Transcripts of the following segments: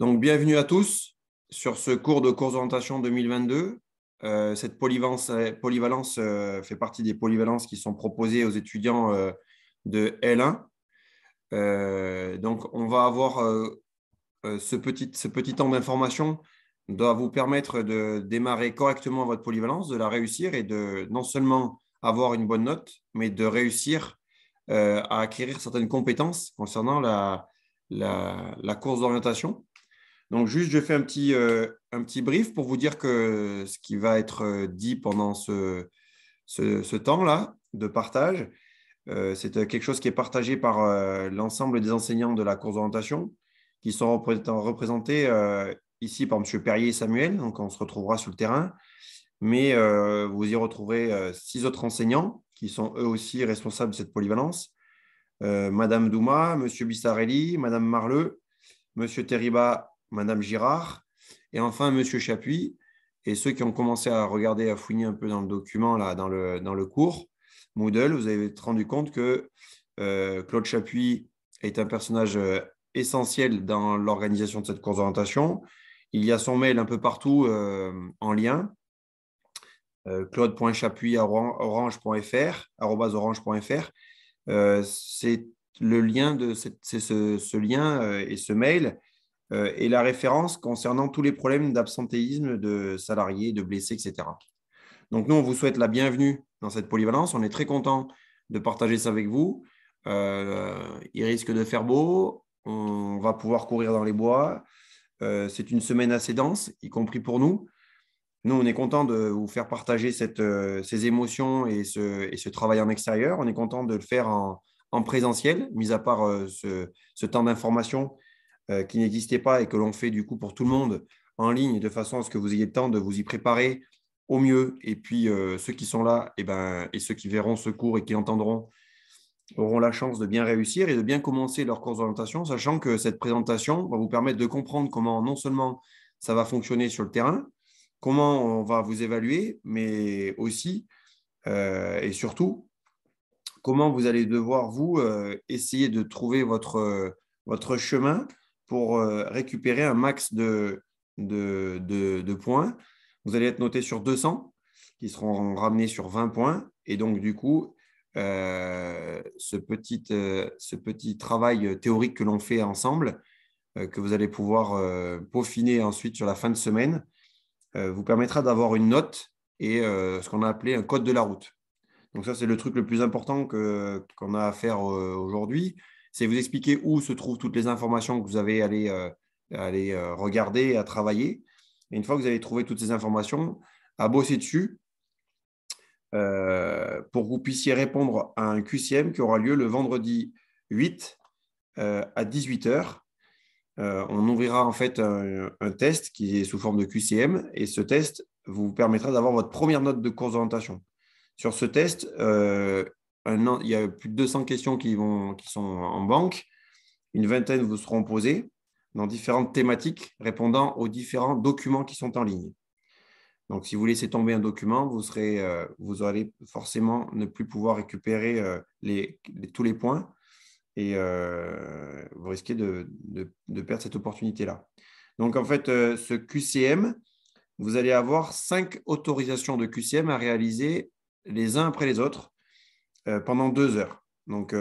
Donc, bienvenue à tous sur ce cours de course d'orientation 2022. Cette polyvalence fait partie des polyvalences qui sont proposées aux étudiants de L1. Donc, on va avoir ce petit temps d'information doit vous permettre de démarrer correctement votre polyvalence, de la réussir et de non seulement avoir une bonne note, mais de réussir à acquérir certaines compétences concernant la course d'orientation. Donc, juste, je fais un petit brief pour vous dire que ce qui va être dit pendant ce temps-là de partage, c'est quelque chose qui est partagé par l'ensemble des enseignants de la course d'orientation qui sont représentés ici par M. Perrier et Samuel. Donc, on se retrouvera sur le terrain. Mais vous y retrouverez 6 autres enseignants qui sont eux aussi responsables de cette polyvalence. Madame Douma, M. Bissarelli, Madame Marleux, M. Terriba, Madame Girard et enfin M. Chapuis. Et ceux qui ont commencé à regarder, à fouiner un peu dans le document, là, dans le cours Moodle, vous avez rendu compte que Claude Chapuis est un personnage essentiel dans l'organisation de cette course d'orientation. Il y a son mail un peu partout en lien. claude.chapuis@orange.fr. C'est le lien ce lien et ce mail et la référence concernant tous les problèmes d'absentéisme de salariés, de blessés, etc. Donc, nous, on vous souhaite la bienvenue dans cette polyvalence. On est très content de partager ça avec vous. Il risque de faire beau. On va pouvoir courir dans les bois. C'est une semaine assez dense, y compris pour nous. Nous, on est content de vous faire partager ces émotions et ce travail en extérieur. On est content de le faire en présentiel, mis à part ce temps d'information qui n'existait pas et que l'on fait du coup pour tout le monde en ligne, de façon à ce que vous ayez le temps de vous y préparer au mieux. Et puis, ceux qui sont là et ceux qui verront ce cours et qui l'entendront auront la chance de bien réussir et de bien commencer leur course d'orientation, sachant que cette présentation va vous permettre de comprendre comment non seulement ça va fonctionner sur le terrain, comment on va vous évaluer, mais aussi et surtout, comment vous allez devoir, vous, essayer de trouver votre chemin pour récupérer un max de points. Vous allez être noté sur 200, qui seront ramenés sur 20 points. Et donc, du coup, ce petit travail théorique que l'on fait ensemble, que vous allez pouvoir peaufiner ensuite sur la fin de semaine, vous permettra d'avoir une note et ce qu'on a appelé un code de la route. Donc ça, c'est le truc le plus important qu'on a à faire aujourd'hui. C'est vous expliquer où se trouvent toutes les informations que vous avez à aller regarder, à travailler. Et une fois que vous avez trouvé toutes ces informations, à bosser dessus pour que vous puissiez répondre à un QCM qui aura lieu le vendredi 8 à 18h. On ouvrira en fait un test qui est sous forme de QCM et ce test vous permettra d'avoir votre première note de course d'orientation. Sur ce test, il y a plus de 200 questions qui sont en banque. Une vingtaine vous seront posées dans différentes thématiques répondant aux différents documents qui sont en ligne. Donc, si vous laissez tomber un document, vous allez forcément ne plus pouvoir récupérer tous les points et vous risquez de perdre cette opportunité-là. Donc, en fait, ce QCM, vous allez avoir 5 autorisations de QCM à réaliser les uns après les autres pendant 2 heures. Donc,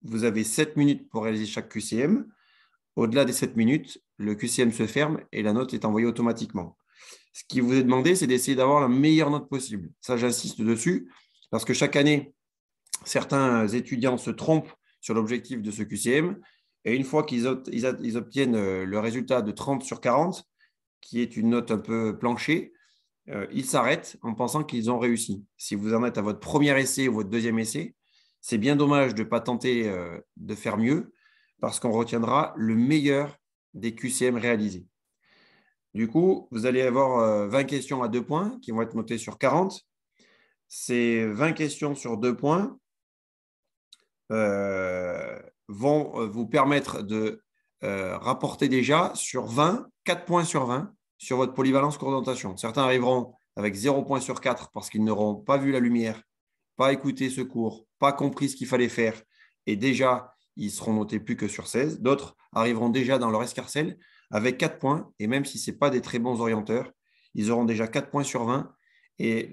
vous avez 7 minutes pour réaliser chaque QCM. Au-delà des 7 minutes, le QCM se ferme et la note est envoyée automatiquement. Ce qui vous est demandé, c'est d'essayer d'avoir la meilleure note possible. Ça, j'insiste dessus parce que chaque année, certains étudiants se trompent sur l'objectif de ce QCM et une fois qu'ils obtiennent le résultat de 30 sur 40, qui est une note un peu planchée, ils s'arrêtent en pensant qu'ils ont réussi. Si vous en êtes à votre premier essai ou votre deuxième essai, c'est bien dommage de ne pas tenter de faire mieux parce qu'on retiendra le meilleur des QCM réalisés. Du coup, vous allez avoir 20 questions à 2 points qui vont être notées sur 40. Ces 20 questions sur 2 points vont vous permettre de rapporter déjà sur 20, 4 points sur 20 sur votre polyvalence course d'orientation. Certains arriveront avec 0 points sur 4 parce qu'ils n'auront pas vu la lumière, pas écouté ce cours, pas compris ce qu'il fallait faire et déjà, ils seront notés plus que sur 16. D'autres arriveront déjà dans leur escarcelle avec 4 points. Et même si ce n'est pas des très bons orienteurs, ils auront déjà 4 points sur 20 et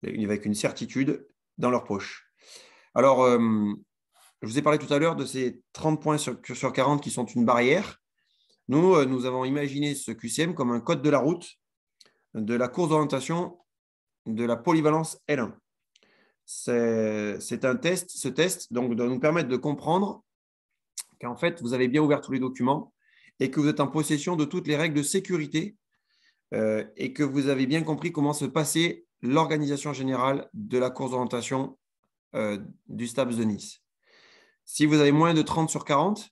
avec une certitude dans leur poche. Alors, je vous ai parlé tout à l'heure de ces 30 points sur 40 qui sont une barrière. Nous avons imaginé ce QCM comme un code de la route de la course d'orientation de la polyvalence L1. C'est un test. Ce test donc, doit nous permettre de comprendre qu'en fait, vous avez bien ouvert tous les documents et que vous êtes en possession de toutes les règles de sécurité et que vous avez bien compris comment se passait l'organisation générale de la course d'orientation du STAPS de Nice. Si vous avez moins de 30 sur 40,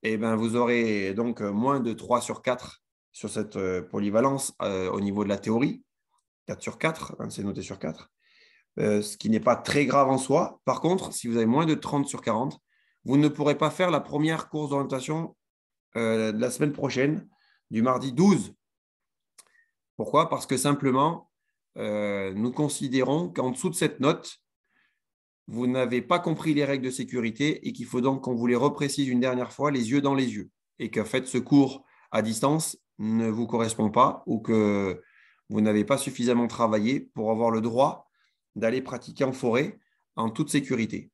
eh ben, vous aurez donc moins de 3 sur 4 sur cette polyvalence au niveau de la théorie. 4 sur 4, hein, c'est noté sur 4, ce qui n'est pas très grave en soi. Par contre, si vous avez moins de 30 sur 40, vous ne pourrez pas faire la première course d'orientation de la semaine prochaine, du mardi 12. Pourquoi? Parce que simplement, nous considérons qu'en dessous de cette note, vous n'avez pas compris les règles de sécurité et qu'il faut donc qu'on vous les reprécise une dernière fois, les yeux dans les yeux. Et qu'en fait, ce cours à distance ne vous correspond pas ou que vous n'avez pas suffisamment travaillé pour avoir le droit d'aller pratiquer en forêt en toute sécurité.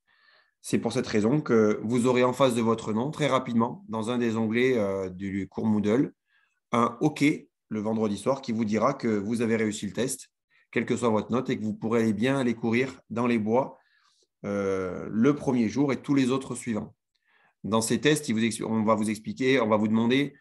C'est pour cette raison que vous aurez en face de votre nom, très rapidement, dans un des onglets du cours Moodle, un OK le vendredi soir qui vous dira que vous avez réussi le test, quelle que soit votre note, et que vous pourrez bien aller courir dans les bois le premier jour et tous les autres suivants. Dans ces tests, on va vous expliquer, on va vous demander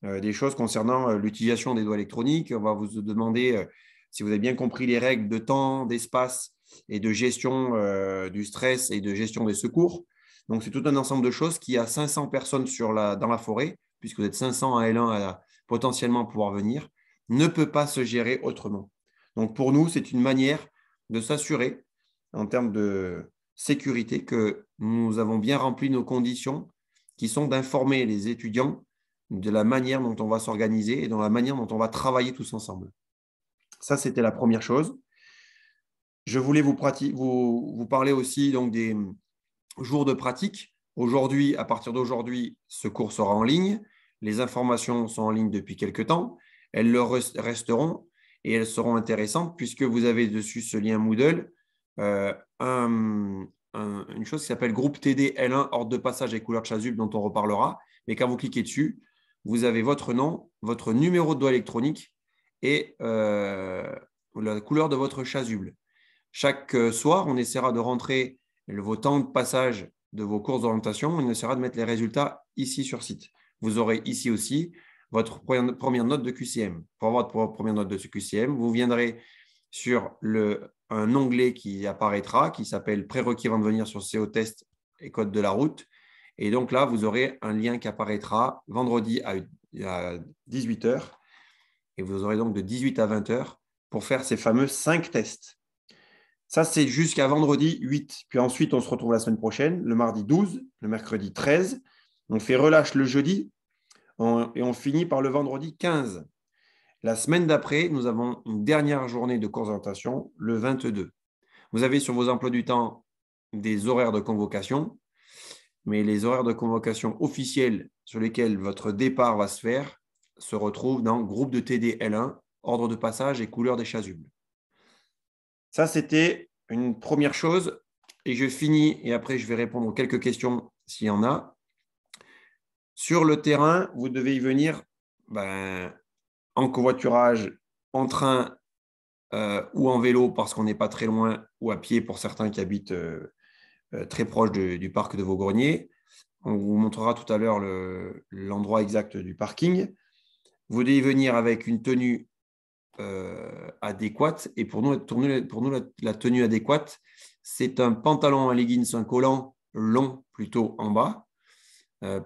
des choses concernant l'utilisation des doigts électroniques. On va vous demander si vous avez bien compris les règles de temps, d'espace et de gestion du stress et de gestion des secours. Donc, c'est tout un ensemble de choses qui a 500 personnes dans la forêt, puisque vous êtes 500 à L1 à potentiellement pouvoir venir, ne peut pas se gérer autrement. Donc, pour nous, c'est une manière de s'assurer en termes de sécurité que nous avons bien rempli nos conditions qui sont d'informer les étudiants de la manière dont on va s'organiser et de la manière dont on va travailler tous ensemble. Ça, c'était la première chose. Je voulais vous parler aussi donc, des jours de pratique. Aujourd'hui, à partir d'aujourd'hui, ce cours sera en ligne. Les informations sont en ligne depuis quelques temps. Elles le resteront et elles seront intéressantes puisque vous avez dessus ce lien Moodle, une chose qui s'appelle groupe TD L1, ordre de passage et couleur de chasuble dont on reparlera. Mais quand vous cliquez dessus, vous avez votre nom, votre numéro de doigt électronique et la couleur de votre chasuble. Chaque soir, on essaiera de rentrer vos temps de passage de vos courses d'orientation. On essaiera de mettre les résultats ici sur site. Vous aurez ici aussi votre première note de QCM. Pour avoir votre première note de QCM, vous viendrez sur un onglet qui apparaîtra, qui s'appelle Prérequis avant de venir sur CO Test et Code de la route. Et donc là, vous aurez un lien qui apparaîtra vendredi à 18h. Et vous aurez donc de 18 à 20h pour faire ces fameux 5 tests. Ça, c'est jusqu'à vendredi 8. Puis ensuite, on se retrouve la semaine prochaine, le mardi 12, le mercredi 13. On fait relâche le jeudi et on finit par le vendredi 15. La semaine d'après, nous avons une dernière journée de course d'orientation, le 22. Vous avez sur vos emplois du temps des horaires de convocation, mais les horaires de convocation officiels sur lesquels votre départ va se faire se retrouvent dans groupe de TD L1, ordre de passage et couleur des chasubles. Ça, c'était une première chose. Et je finis, et après, je vais répondre aux quelques questions s'il y en a. Sur le terrain, vous devez y venir en covoiturage, en train ou en vélo parce qu'on n'est pas très loin, ou à pied pour certains qui habitent très proche du parc de Vaugrenier. On vous montrera tout à l'heure l'endroit exact du parking. Vous devez venir avec une tenue adéquate. Et pour nous la tenue adéquate, c'est un pantalon, un leggings, un collant long plutôt en bas,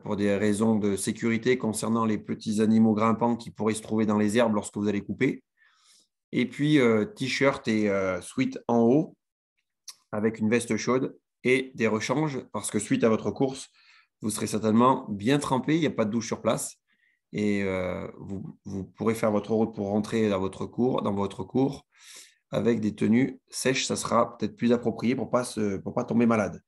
pour des raisons de sécurité concernant les petits animaux grimpants qui pourraient se trouver dans les herbes lorsque vous allez couper. Et puis, t-shirt et sweat en haut avec une veste chaude et des rechanges parce que suite à votre course, vous serez certainement bien trempé. Il n'y a pas de douche sur place. Et vous pourrez faire votre route pour rentrer dans votre cours avec des tenues sèches. Ça sera peut-être plus approprié pour pas tomber malade.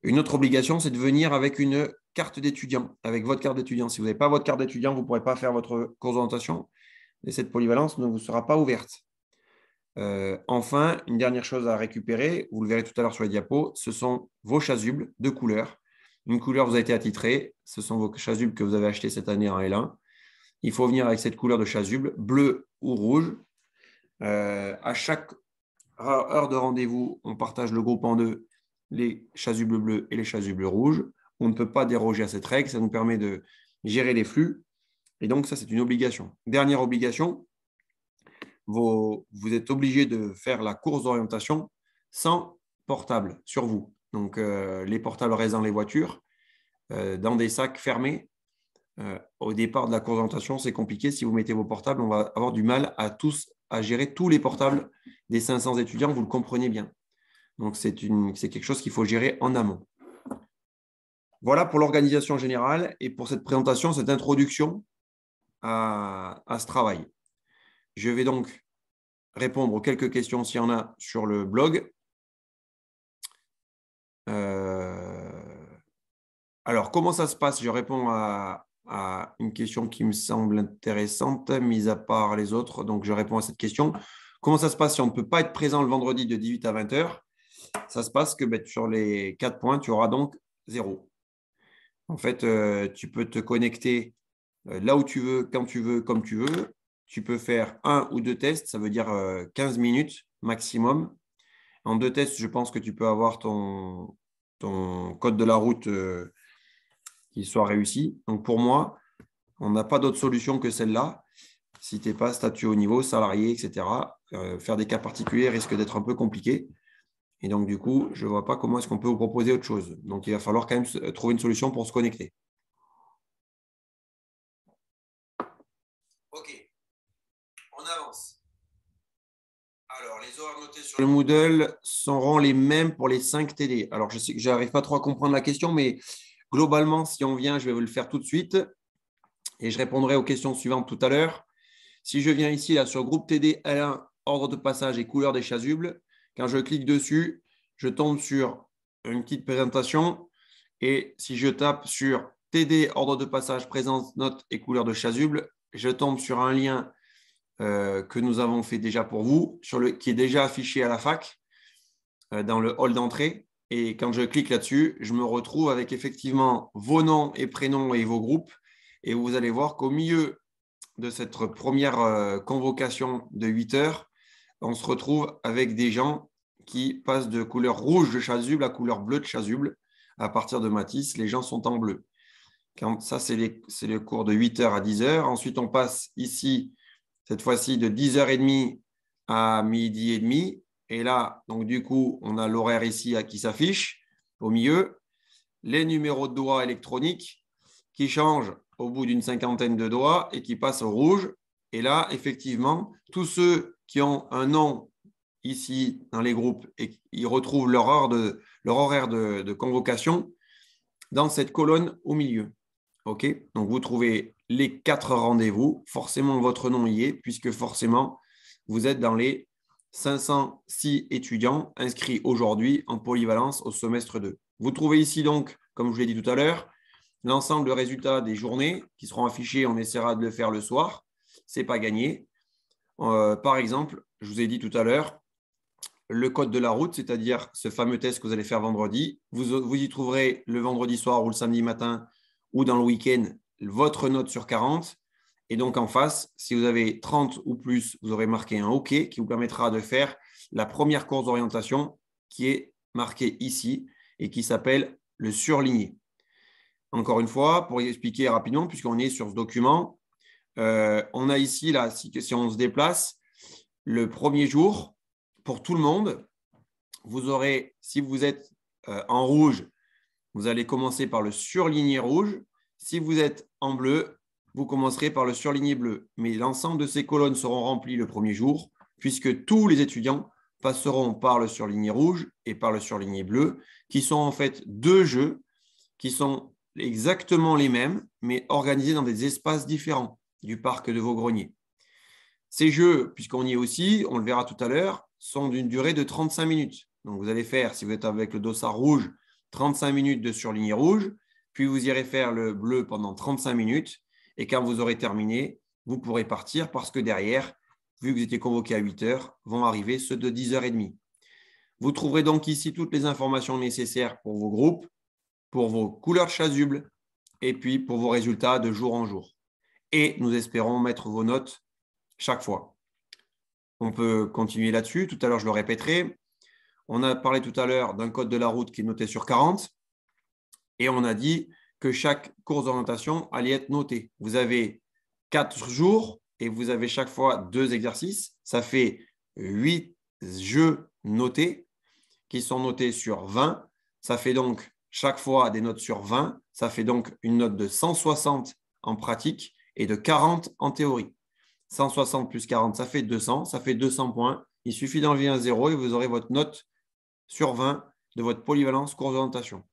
Une autre obligation, c'est de venir avec une carte d'étudiant, avec votre carte d'étudiant. Si vous n'avez pas votre carte d'étudiant, vous ne pourrez pas faire votre course d'orientation et cette polyvalence ne vous sera pas ouverte. Enfin, une dernière chose à récupérer, vous le verrez tout à l'heure sur les diapos, ce sont vos chasubles de couleur. Une couleur vous a été attitrée, ce sont vos chasubles que vous avez achetés cette année en L1. Il faut venir avec cette couleur de chasuble, bleu ou rouge. À chaque heure de rendez-vous, on partage le groupe en deux, les chasubles bleus et les chasubles rouges. On ne peut pas déroger à cette règle, ça nous permet de gérer les flux. Et donc, ça, c'est une obligation. Dernière obligation, vous êtes obligé de faire la course d'orientation sans portable sur vous. Donc, les portables restent dans les voitures, dans des sacs fermés. Au départ de la course d'orientation, c'est compliqué. Si vous mettez vos portables, on va avoir du mal à gérer tous les portables des 500 étudiants. Vous le comprenez bien. Donc, c'est quelque chose qu'il faut gérer en amont. Voilà pour l'organisation générale et pour cette présentation, cette introduction à ce travail. Je vais donc répondre aux quelques questions s'il y en a sur le blog. Alors, comment ça se passe? Je réponds à une question qui me semble intéressante, mis à part les autres. Donc, je réponds à cette question. Comment ça se passe si on ne peut pas être présent le vendredi de 18 à 20 heures? Ça se passe que sur les 4 points, tu auras donc 0. En fait, tu peux te connecter là où tu veux, quand tu veux, comme tu veux. Tu peux faire 1 ou 2 tests, ça veut dire 15 minutes maximum. En 2 tests, je pense que tu peux avoir ton code de la route qui soit réussi. Donc, pour moi, on n'a pas d'autre solution que celle-là. Si tu n'es pas statut haut niveau, salarié, etc., faire des cas particuliers risque d'être un peu compliqué. Et donc, du coup, je ne vois pas comment est-ce qu'on peut vous proposer autre chose. Donc, il va falloir quand même trouver une solution pour se connecter. OK. On avance. Alors, les horaires notés sur le Moodle seront les mêmes pour les 5 TD. Alors, je sais que je n'arrive pas trop à comprendre la question, mais globalement, si on vient, je vais vous le faire tout de suite. Et je répondrai aux questions suivantes tout à l'heure. Si je viens ici là, sur groupe TD L1, ordre de passage et couleur des chasubles, quand je clique dessus, je tombe sur une petite présentation. Et si je tape sur TD, ordre de passage, présence, note et couleur de chasuble, je tombe sur un lien que nous avons fait déjà pour vous, qui est déjà affiché à la fac dans le hall d'entrée. Et quand je clique là-dessus, je me retrouve avec effectivement vos noms et prénoms et vos groupes. Et vous allez voir qu'au milieu de cette première convocation de 8 heures, on se retrouve avec des gens qui passent de couleur rouge de chasuble à couleur bleue de chasuble. À partir de Matisse, les gens sont en bleu. Ça, c'est le cours de 8 heures à 10 heures. Ensuite, on passe ici, cette fois-ci, de 10h30 à midi et demi. Et là, donc du coup, on a l'horaire ici qui s'affiche au milieu. Les numéros de doigts électroniques qui changent au bout d'une cinquantaine de doigts et qui passent au rouge. Et là, effectivement, tous ceux qui ont un nom ici dans les groupes et ils retrouvent leur horaire de convocation dans cette colonne au milieu. OK? Donc, vous trouvez les 4 rendez-vous. Forcément, votre nom y est, puisque forcément, vous êtes dans les 506 étudiants inscrits aujourd'hui en polyvalence au semestre 2. Vous trouvez ici donc, comme je vous l'ai dit tout à l'heure, l'ensemble de résultats des journées qui seront affichés. On essaiera de le faire le soir. Ce n'est pas gagné. Par exemple, je vous ai dit tout à l'heure, le code de la route, c'est-à-dire ce fameux test que vous allez faire vendredi. Vous y trouverez le vendredi soir ou le samedi matin ou dans le week-end votre note sur 40. Et donc en face, si vous avez 30 ou plus, vous aurez marqué un OK qui vous permettra de faire la première course d'orientation qui est marquée ici et qui s'appelle le surligné. Encore une fois, pour y expliquer rapidement, puisqu'on est sur ce document, on a ici, là, si on se déplace, le premier jour, pour tout le monde, vous aurez, si vous êtes en rouge, vous allez commencer par le surligné rouge. Si vous êtes en bleu, vous commencerez par le surligné bleu. Mais l'ensemble de ces colonnes seront remplies le premier jour, puisque tous les étudiants passeront par le surligné rouge et par le surligné bleu, qui sont en fait 2 jeux qui sont exactement les mêmes, mais organisés dans des espaces différents du parc de Vaugrenier. Ces jeux, puisqu'on y est aussi, on le verra tout à l'heure, sont d'une durée de 35 minutes. Donc, vous allez faire, si vous êtes avec le dossard rouge, 35 minutes de surligné rouge, puis vous irez faire le bleu pendant 35 minutes. Et quand vous aurez terminé, vous pourrez partir parce que derrière, vu que vous étiez convoqué à 8 heures, vont arriver ceux de 10h30. Vous trouverez donc ici toutes les informations nécessaires pour vos groupes, pour vos couleurs chasubles et puis pour vos résultats de jour en jour. Et nous espérons mettre vos notes chaque fois. On peut continuer là-dessus. Tout à l'heure, je le répéterai. On a parlé tout à l'heure d'un code de la route qui est noté sur 40 et on a dit que chaque course d'orientation allait être notée. Vous avez 4 jours et vous avez chaque fois 2 exercices. Ça fait 8 jeux notés qui sont notés sur 20. Ça fait donc chaque fois des notes sur 20. Ça fait donc une note de 160 en pratique et de 40 en théorie. 160 plus 40, ça fait 200. Ça fait 200 points. Il suffit d'enlever un 0 et vous aurez votre note sur 20 de votre polyvalence course d'orientation.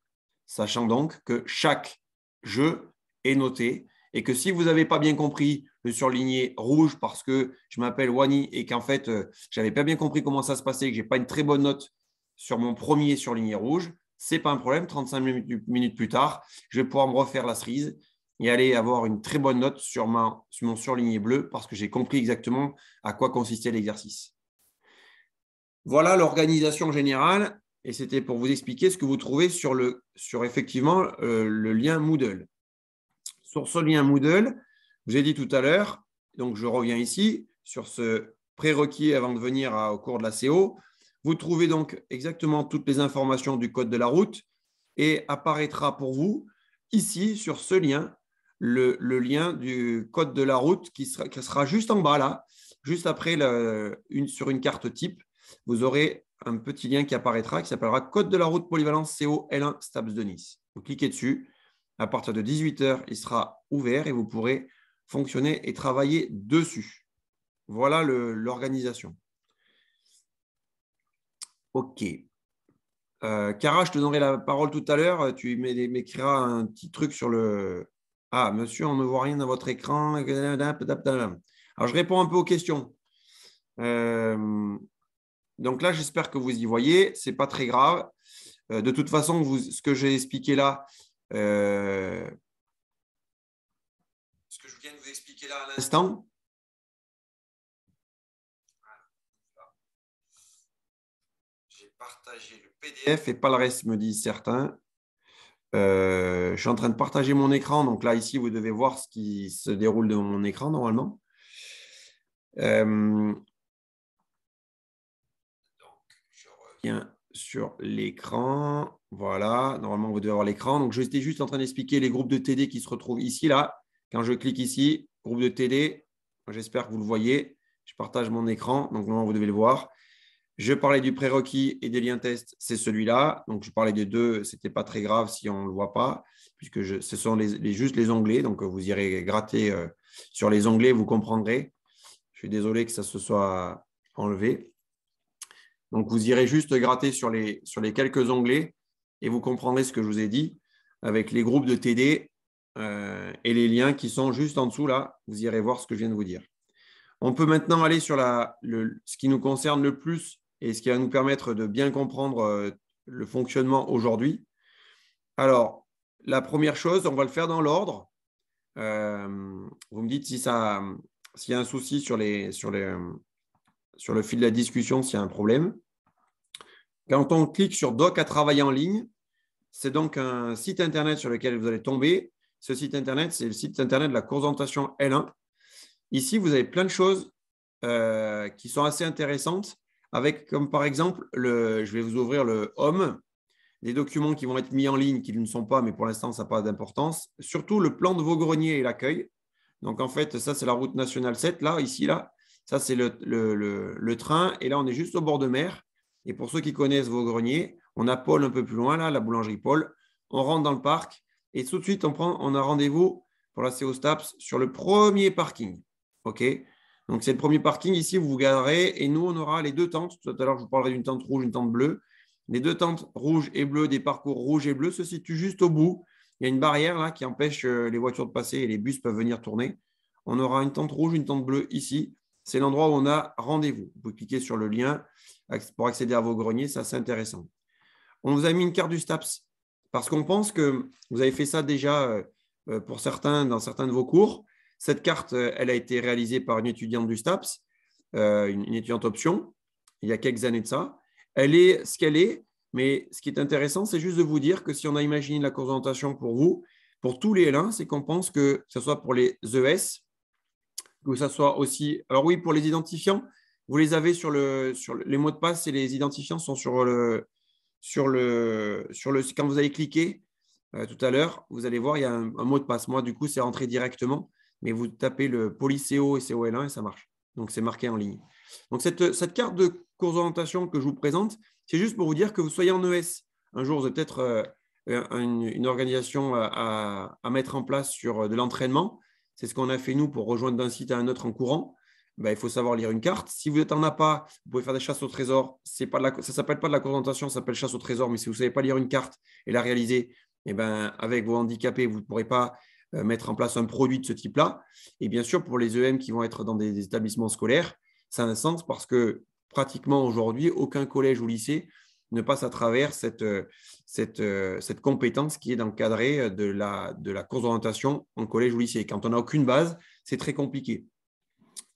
Sachant donc que chaque jeu est noté et que si vous n'avez pas bien compris le surligné rouge parce que je m'appelle Wani et qu'en fait, je n'avais pas bien compris comment ça se passait et que je n'ai pas une très bonne note sur mon premier surligné rouge, ce n'est pas un problème. 35 minutes plus tard, je vais pouvoir me refaire la cerise et aller avoir une très bonne note sur mon surligné bleu parce que j'ai compris exactement à quoi consistait l'exercice. Voilà l'organisation générale et c'était pour vous expliquer ce que vous trouvez sur effectivement le lien Moodle. Sur ce lien Moodle, je vous ai dit tout à l'heure, donc je reviens ici sur ce prérequis avant de venir au cours de la CO. Vous trouvez donc exactement toutes les informations du code de la route et apparaîtra pour vous ici sur ce lien le lien du code de la route qui sera juste en bas là, juste après sur une carte type. Vous aurez un petit lien qui apparaîtra qui s'appellera Code de la route polyvalence CO L1 STAPS de Nice. Vous cliquez dessus. À partir de 18 h, il sera ouvert et vous pourrez fonctionner et travailler dessus. Voilà l'organisation. OK. Cara, je te donnerai la parole tout à l'heure. Tu m'écriras un petit truc sur le… Ah, monsieur, on ne voit rien dans votre écran. Alors, je réponds un peu aux questions. Donc là, j'espère que vous y voyez. Ce n'est pas très grave. De toute façon, ce que j'ai expliqué là, ce que je viens de vous expliquer là à l'instant, j'ai partagé le PDF et pas le reste, me disent certains. Je suis en train de partager mon écran. Donc là, ici, vous devez voir ce qui se déroule dans mon écran normalement. Donc, je reviens sur l'écran. Voilà, normalement, vous devez avoir l'écran. Donc, j'étais juste en train d'expliquer les groupes de TD qui se retrouvent ici, là. Quand je clique ici, groupe de TD, j'espère que vous le voyez. Je partage mon écran, donc normalement, vous devez le voir. Je parlais du prérequis et des liens tests, c'est celui-là. Donc, je parlais des deux, ce n'était pas très grave si on ne le voit pas, puisque ce sont juste les onglets. Donc, vous irez gratter sur les onglets, vous comprendrez. Je suis désolé que ça se soit enlevé. Donc, vous irez juste gratter sur les quelques onglets et vous comprendrez ce que je vous ai dit avec les groupes de TD et les liens qui sont juste en dessous là. Vous irez voir ce que je viens de vous dire. On peut maintenant aller sur ce qui nous concerne le plus et ce qui va nous permettre de bien comprendre le fonctionnement aujourd'hui. Alors, la première chose, on va le faire dans l'ordre. Vous me dites s'il y a un souci sur le fil de la discussion, s'il y a un problème. Quand on clique sur Doc à travailler en ligne, c'est donc un site Internet sur lequel vous allez tomber. Ce site Internet, c'est le site Internet de la course d'orientation L1. Ici, vous avez plein de choses qui sont assez intéressantes, avec comme par exemple, je vais vous ouvrir le Home, des documents qui vont être mis en ligne, qui ne sont pas, mais pour l'instant, ça n'a pas d'importance. Surtout le plan de Vaugrennier et l'accueil. Donc, en fait, ça, c'est la route nationale 7, là, ici, là. Ça, c'est le train. Et là, on est juste au bord de mer. Et pour ceux qui connaissent Vaugrennier, on a Paul un peu plus loin, là, la boulangerie Paul. On rentre dans le parc et tout de suite, on a rendez-vous pour la CO STAPS sur le premier parking. OK ? Donc, c'est le premier parking. Ici, vous vous garerez et nous, on aura les deux tentes. Tout à l'heure, je vous parlerai d'une tente rouge, une tente bleue. Les deux tentes rouges et bleues des parcours rouges et bleus se situent juste au bout. Il y a une barrière là qui empêche les voitures de passer et les bus peuvent venir tourner. On aura une tente rouge, une tente bleue ici. C'est l'endroit où on a rendez-vous. Vous pouvez cliquer sur le lien pour accéder à vos greniers. C'est assez intéressant. On vous a mis une carte du STAPS parce qu'on pense que vous avez fait ça déjà pour certains, dans certains de vos cours. Cette carte, elle a été réalisée par une étudiante du STAPS, une étudiante option, il y a quelques années de ça. Elle est ce qu'elle est, mais ce qui est intéressant, c'est juste de vous dire que si on a imaginé la course d'orientation pour vous, pour tous les L1, c'est qu'on pense que ce soit pour les ES, que ce soit aussi… Alors oui, pour les identifiants, vous les avez les mots de passe et les identifiants sont quand vous allez cliquer tout à l'heure, vous allez voir, il y a un mot de passe. Moi, du coup, c'est rentré directement, mais vous tapez le PolyCO et COL1 et ça marche. Donc, c'est marqué en ligne. Donc, cette carte de course d'orientation que je vous présente, c'est juste pour vous dire que vous soyez en ES. Un jour, vous avez peut-être une organisation à mettre en place sur de l'entraînement. C'est ce qu'on a fait, nous, pour rejoindre d'un site à un autre en courant. Ben, il faut savoir lire une carte. Si vous n'en avez pas, vous pouvez faire des chasses au trésor. Ça ne s'appelle pas de la course d'orientation, ça s'appelle chasse au trésor. Mais si vous ne savez pas lire une carte et la réaliser, eh ben, avec vos handicapés, vous ne pourrez pas mettre en place un produit de ce type-là. Et bien sûr, pour les EM qui vont être dans des établissements scolaires, ça a un sens parce que pratiquement aujourd'hui, aucun collège ou lycée ne passe à travers cette compétence qui est d'encadrer de la course d'orientation en collège ou lycée. Quand on n'a aucune base, c'est très compliqué.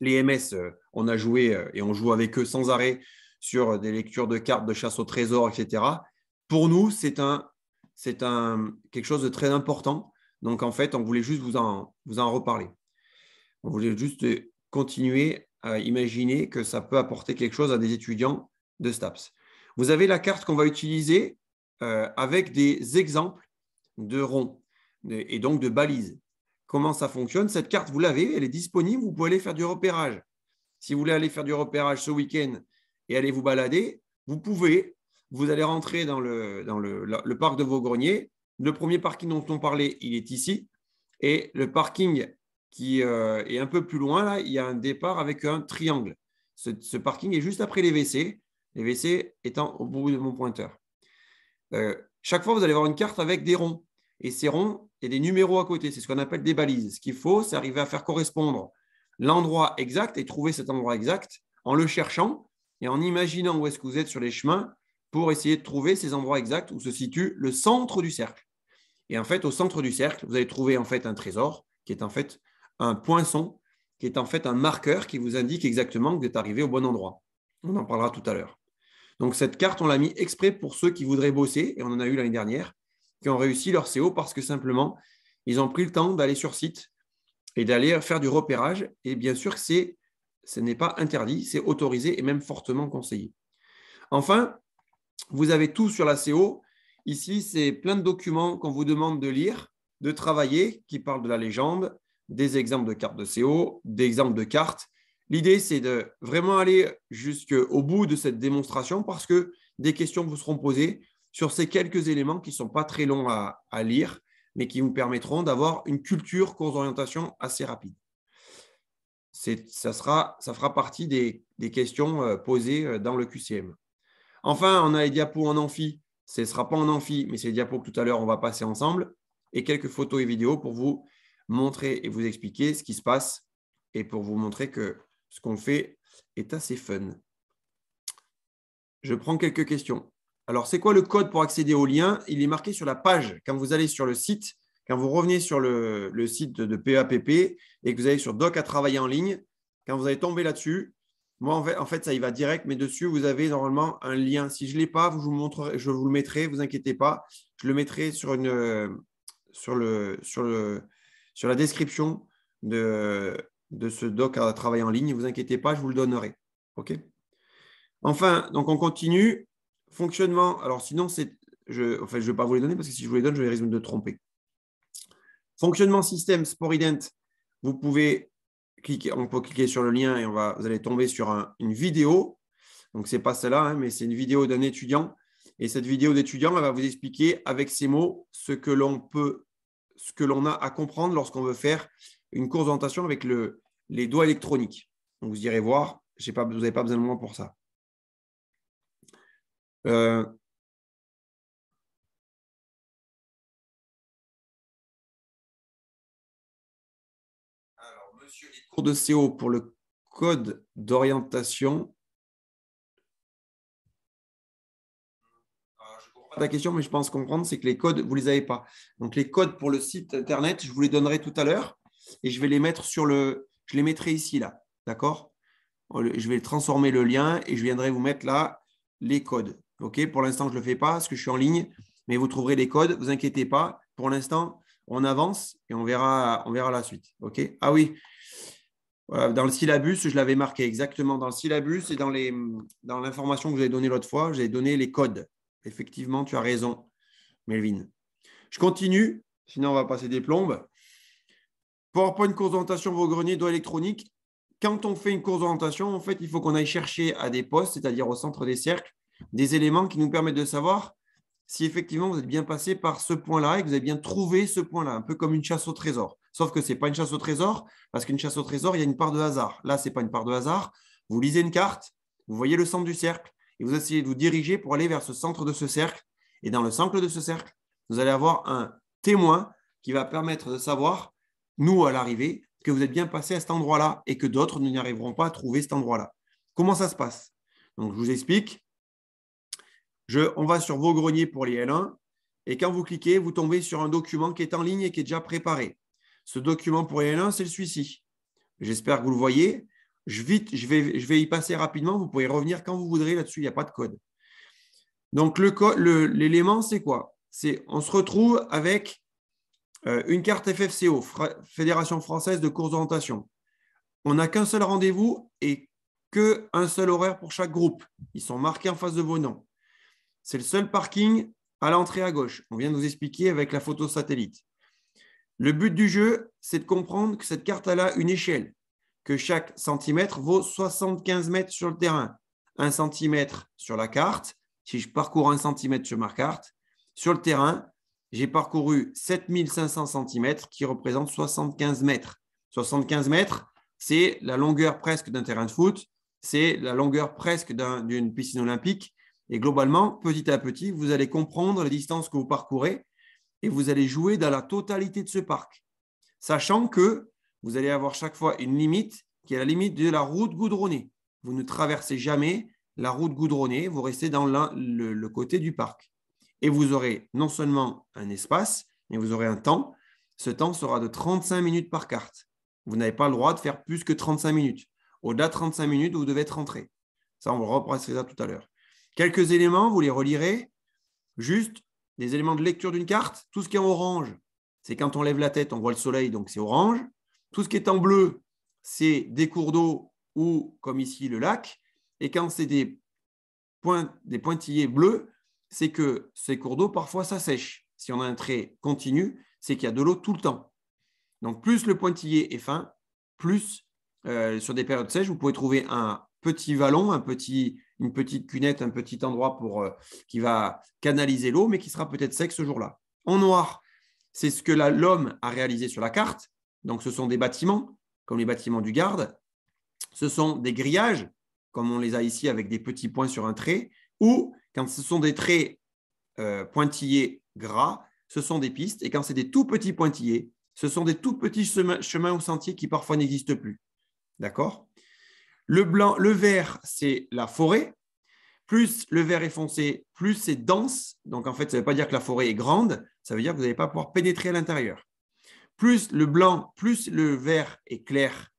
Les MS, on a joué et on joue avec eux sans arrêt sur des lectures de cartes de chasse au trésor, etc. Pour nous, c'est quelque chose de très important. Donc, en fait, on voulait juste vous en reparler. On voulait juste continuer à imaginer que ça peut apporter quelque chose à des étudiants de STAPS. Vous avez la carte qu'on va utiliser avec des exemples de ronds et donc de balises. Comment ça fonctionne? Cette carte, vous l'avez, elle est disponible, vous pouvez aller faire du repérage. Si vous voulez aller faire du repérage ce week-end et aller vous balader, vous pouvez. Vous allez rentrer dans le parc de Vaugrenier. Le premier parking dont on parlait, il est ici. Et le parking qui est un peu plus loin, là, il y a un départ avec un triangle. Ce parking est juste après les WC, les WC étant au bout de mon pointeur. Chaque fois, vous allez avoir une carte avec des ronds. Et ces ronds, il y a des numéros à côté. C'est ce qu'on appelle des balises. Ce qu'il faut, c'est arriver à faire correspondre l'endroit exact et trouver cet endroit exact en le cherchant et en imaginant où est-ce que vous êtes sur les chemins pour essayer de trouver ces endroits exacts où se situe le centre du cercle. Et en fait, au centre du cercle, vous allez trouver en fait un trésor qui est en fait un poinçon, qui est en fait un marqueur qui vous indique exactement que vous êtes arrivé au bon endroit. On en parlera tout à l'heure. Donc, cette carte, on l'a mis exprès pour ceux qui voudraient bosser, et on en a eu l'année dernière, qui ont réussi leur CO parce que simplement, ils ont pris le temps d'aller sur site et d'aller faire du repérage. Et bien sûr, ce n'est pas interdit, c'est autorisé et même fortement conseillé. Enfin, vous avez tout sur la CO. Ici, c'est plein de documents qu'on vous demande de lire, de travailler, qui parlent de la légende, des exemples de cartes de CO, d'exemples de cartes. L'idée, c'est de vraiment aller jusqu'au bout de cette démonstration parce que des questions vous seront posées sur ces quelques éléments qui ne sont pas très longs à lire, mais qui vous permettront d'avoir une culture course d'orientation assez rapide. Ça fera partie des questions posées dans le QCM. Enfin, on a les diapos en amphi. Ce ne sera pas en amphi, mais c'est les diapos que tout à l'heure, on va passer ensemble. Et quelques photos et vidéos pour vous montrer et vous expliquer ce qui se passe et pour vous montrer que ce qu'on fait est assez fun. Je prends quelques questions. Alors, c'est quoi le code pour accéder au lien? Il est marqué sur la page. Quand vous allez sur le site, quand vous revenez sur le site de PAPP et que vous allez sur Doc à travailler en ligne, quand vous allez tomber là-dessus, moi, en fait, ça y va direct, mais dessus, vous avez normalement un lien. Si je ne l'ai pas, je vous le mettrai, ne vous inquiétez pas. Je le mettrai sur la description de ce doc à travailler en ligne. Ne vous inquiétez pas, je vous le donnerai. OK? Enfin, donc on continue. Fonctionnement. Alors sinon, je ne vais pas vous les donner parce que si je vous les donne, je vais risquer de me tromper. Fonctionnement système Sporident. Vous pouvez cliquer, on peut cliquer sur le lien et vous allez tomber sur une vidéo. Donc, ce n'est pas celle-là, mais c'est une vidéo d'un étudiant. Et cette vidéo d'étudiant, elle va vous expliquer avec ces mots ce que l'on a à comprendre lorsqu'on veut faire une course d'orientation avec les doigts électroniques. Donc, vous irez voir, vous n'avez pas besoin de moi pour ça. Alors, monsieur, les cours de CO pour le code d'orientation. à ta question, mais je pense comprendre, c'est que les codes, vous ne les avez pas. Donc, les codes pour le site Internet, je vous les donnerai tout à l'heure et je vais les mettre je les mettrai ici, là. D'accord? Je vais transformer le lien et je viendrai vous mettre là les codes. OK? Pour l'instant, je ne le fais pas parce que je suis en ligne, mais vous trouverez les codes. Ne vous inquiétez pas. Pour l'instant, on avance et on verra la suite. OK? Ah oui, voilà, dans le syllabus, je l'avais marqué exactement dans le syllabus et dans l'information que je vous ai donnée l'autre fois, j'ai donné les codes. Effectivement, tu as raison, Melvin. Je continue, sinon on va passer des plombes. PowerPoint, course d'orientation, vos greniers, doigts électroniques. Quand on fait une course d'orientation, en fait, il faut qu'on aille chercher à des postes, c'est-à-dire au centre des cercles, des éléments qui nous permettent de savoir si effectivement vous êtes bien passé par ce point-là et que vous avez bien trouvé ce point-là, un peu comme une chasse au trésor. Sauf que ce n'est pas une chasse au trésor, parce qu'une chasse au trésor, il y a une part de hasard. Là, ce n'est pas une part de hasard. Vous lisez une carte, vous voyez le centre du cercle, et vous essayez de vous diriger pour aller vers ce centre de ce cercle. Et dans le centre de ce cercle, vous allez avoir un témoin qui va permettre de savoir, nous, à l'arrivée, que vous êtes bien passé à cet endroit-là et que d'autres n'y arriveront pas à trouver cet endroit-là. Comment ça se passe? Donc, je vous explique. On va sur vos greniers pour les L1 et quand vous cliquez, vous tombez sur un document qui est en ligne et qui est déjà préparé. Ce document pour les L1, c'est celui-ci. J'espère que vous le voyez. Je vais y passer rapidement. Vous pouvez revenir quand vous voudrez là-dessus. Il n'y a pas de code. Donc, l'élément, c'est quoi? On se retrouve avec une carte FFCO, Fédération française de course d'orientation. On n'a qu'un seul rendez-vous et qu'un seul horaire pour chaque groupe. Ils sont marqués en face de vos noms. C'est le seul parking à l'entrée à gauche. On vient de vous expliquer avec la photo satellite. Le but du jeu, c'est de comprendre que cette carte a une échelle, que chaque centimètre vaut 75 mètres sur le terrain. 1 centimètre sur la carte. Si je parcours 1 centimètre sur ma carte, sur le terrain, j'ai parcouru 7500 centimètres qui représentent 75 mètres. 75 mètres, c'est la longueur presque d'un terrain de foot, c'est la longueur presque d'une piscine olympique. Et globalement, petit à petit, vous allez comprendre les distances que vous parcourez et vous allez jouer dans la totalité de ce parc, sachant que vous allez avoir chaque fois une limite qui est la limite de la route goudronnée. Vous ne traversez jamais la route goudronnée, vous restez dans le côté du parc. Et vous aurez non seulement un espace, mais vous aurez un temps. Ce temps sera de 35 minutes par carte. Vous n'avez pas le droit de faire plus que 35 minutes. Au-delà de 35 minutes, vous devez être rentré. Ça, on va reprendre ça tout à l'heure. Quelques éléments, vous les relirez. Juste des éléments de lecture d'une carte. Tout ce qui est en orange, c'est quand on lève la tête, on voit le soleil, donc c'est orange. Tout ce qui est en bleu, c'est des cours d'eau ou, comme ici, le lac. Et quand c'est des pointillés bleus, c'est que ces cours d'eau, parfois, ça sèche. Si on a un trait continu, c'est qu'il y a de l'eau tout le temps. Donc, plus le pointillé est fin, plus sur des périodes sèches, vous pouvez trouver un petit vallon, une petite cunette, un petit endroit qui va canaliser l'eau, mais qui sera peut-être sec ce jour-là. En noir, c'est ce que l'homme a réalisé sur la carte. Donc, ce sont des bâtiments, comme les bâtiments du Garde. Ce sont des grillages, comme on les a ici avec des petits points sur un trait, ou quand ce sont des traits pointillés gras, ce sont des pistes. Et quand c'est des tout petits pointillés, ce sont des tout petits chemins ou sentiers qui parfois n'existent plus. D'accord? Le vert, c'est la forêt. Plus le vert est foncé, plus c'est dense. Donc, en fait, ça ne veut pas dire que la forêt est grande. Ça veut dire que vous n'allez pas pouvoir pénétrer à l'intérieur. Plus le blanc, plus le vert est clair,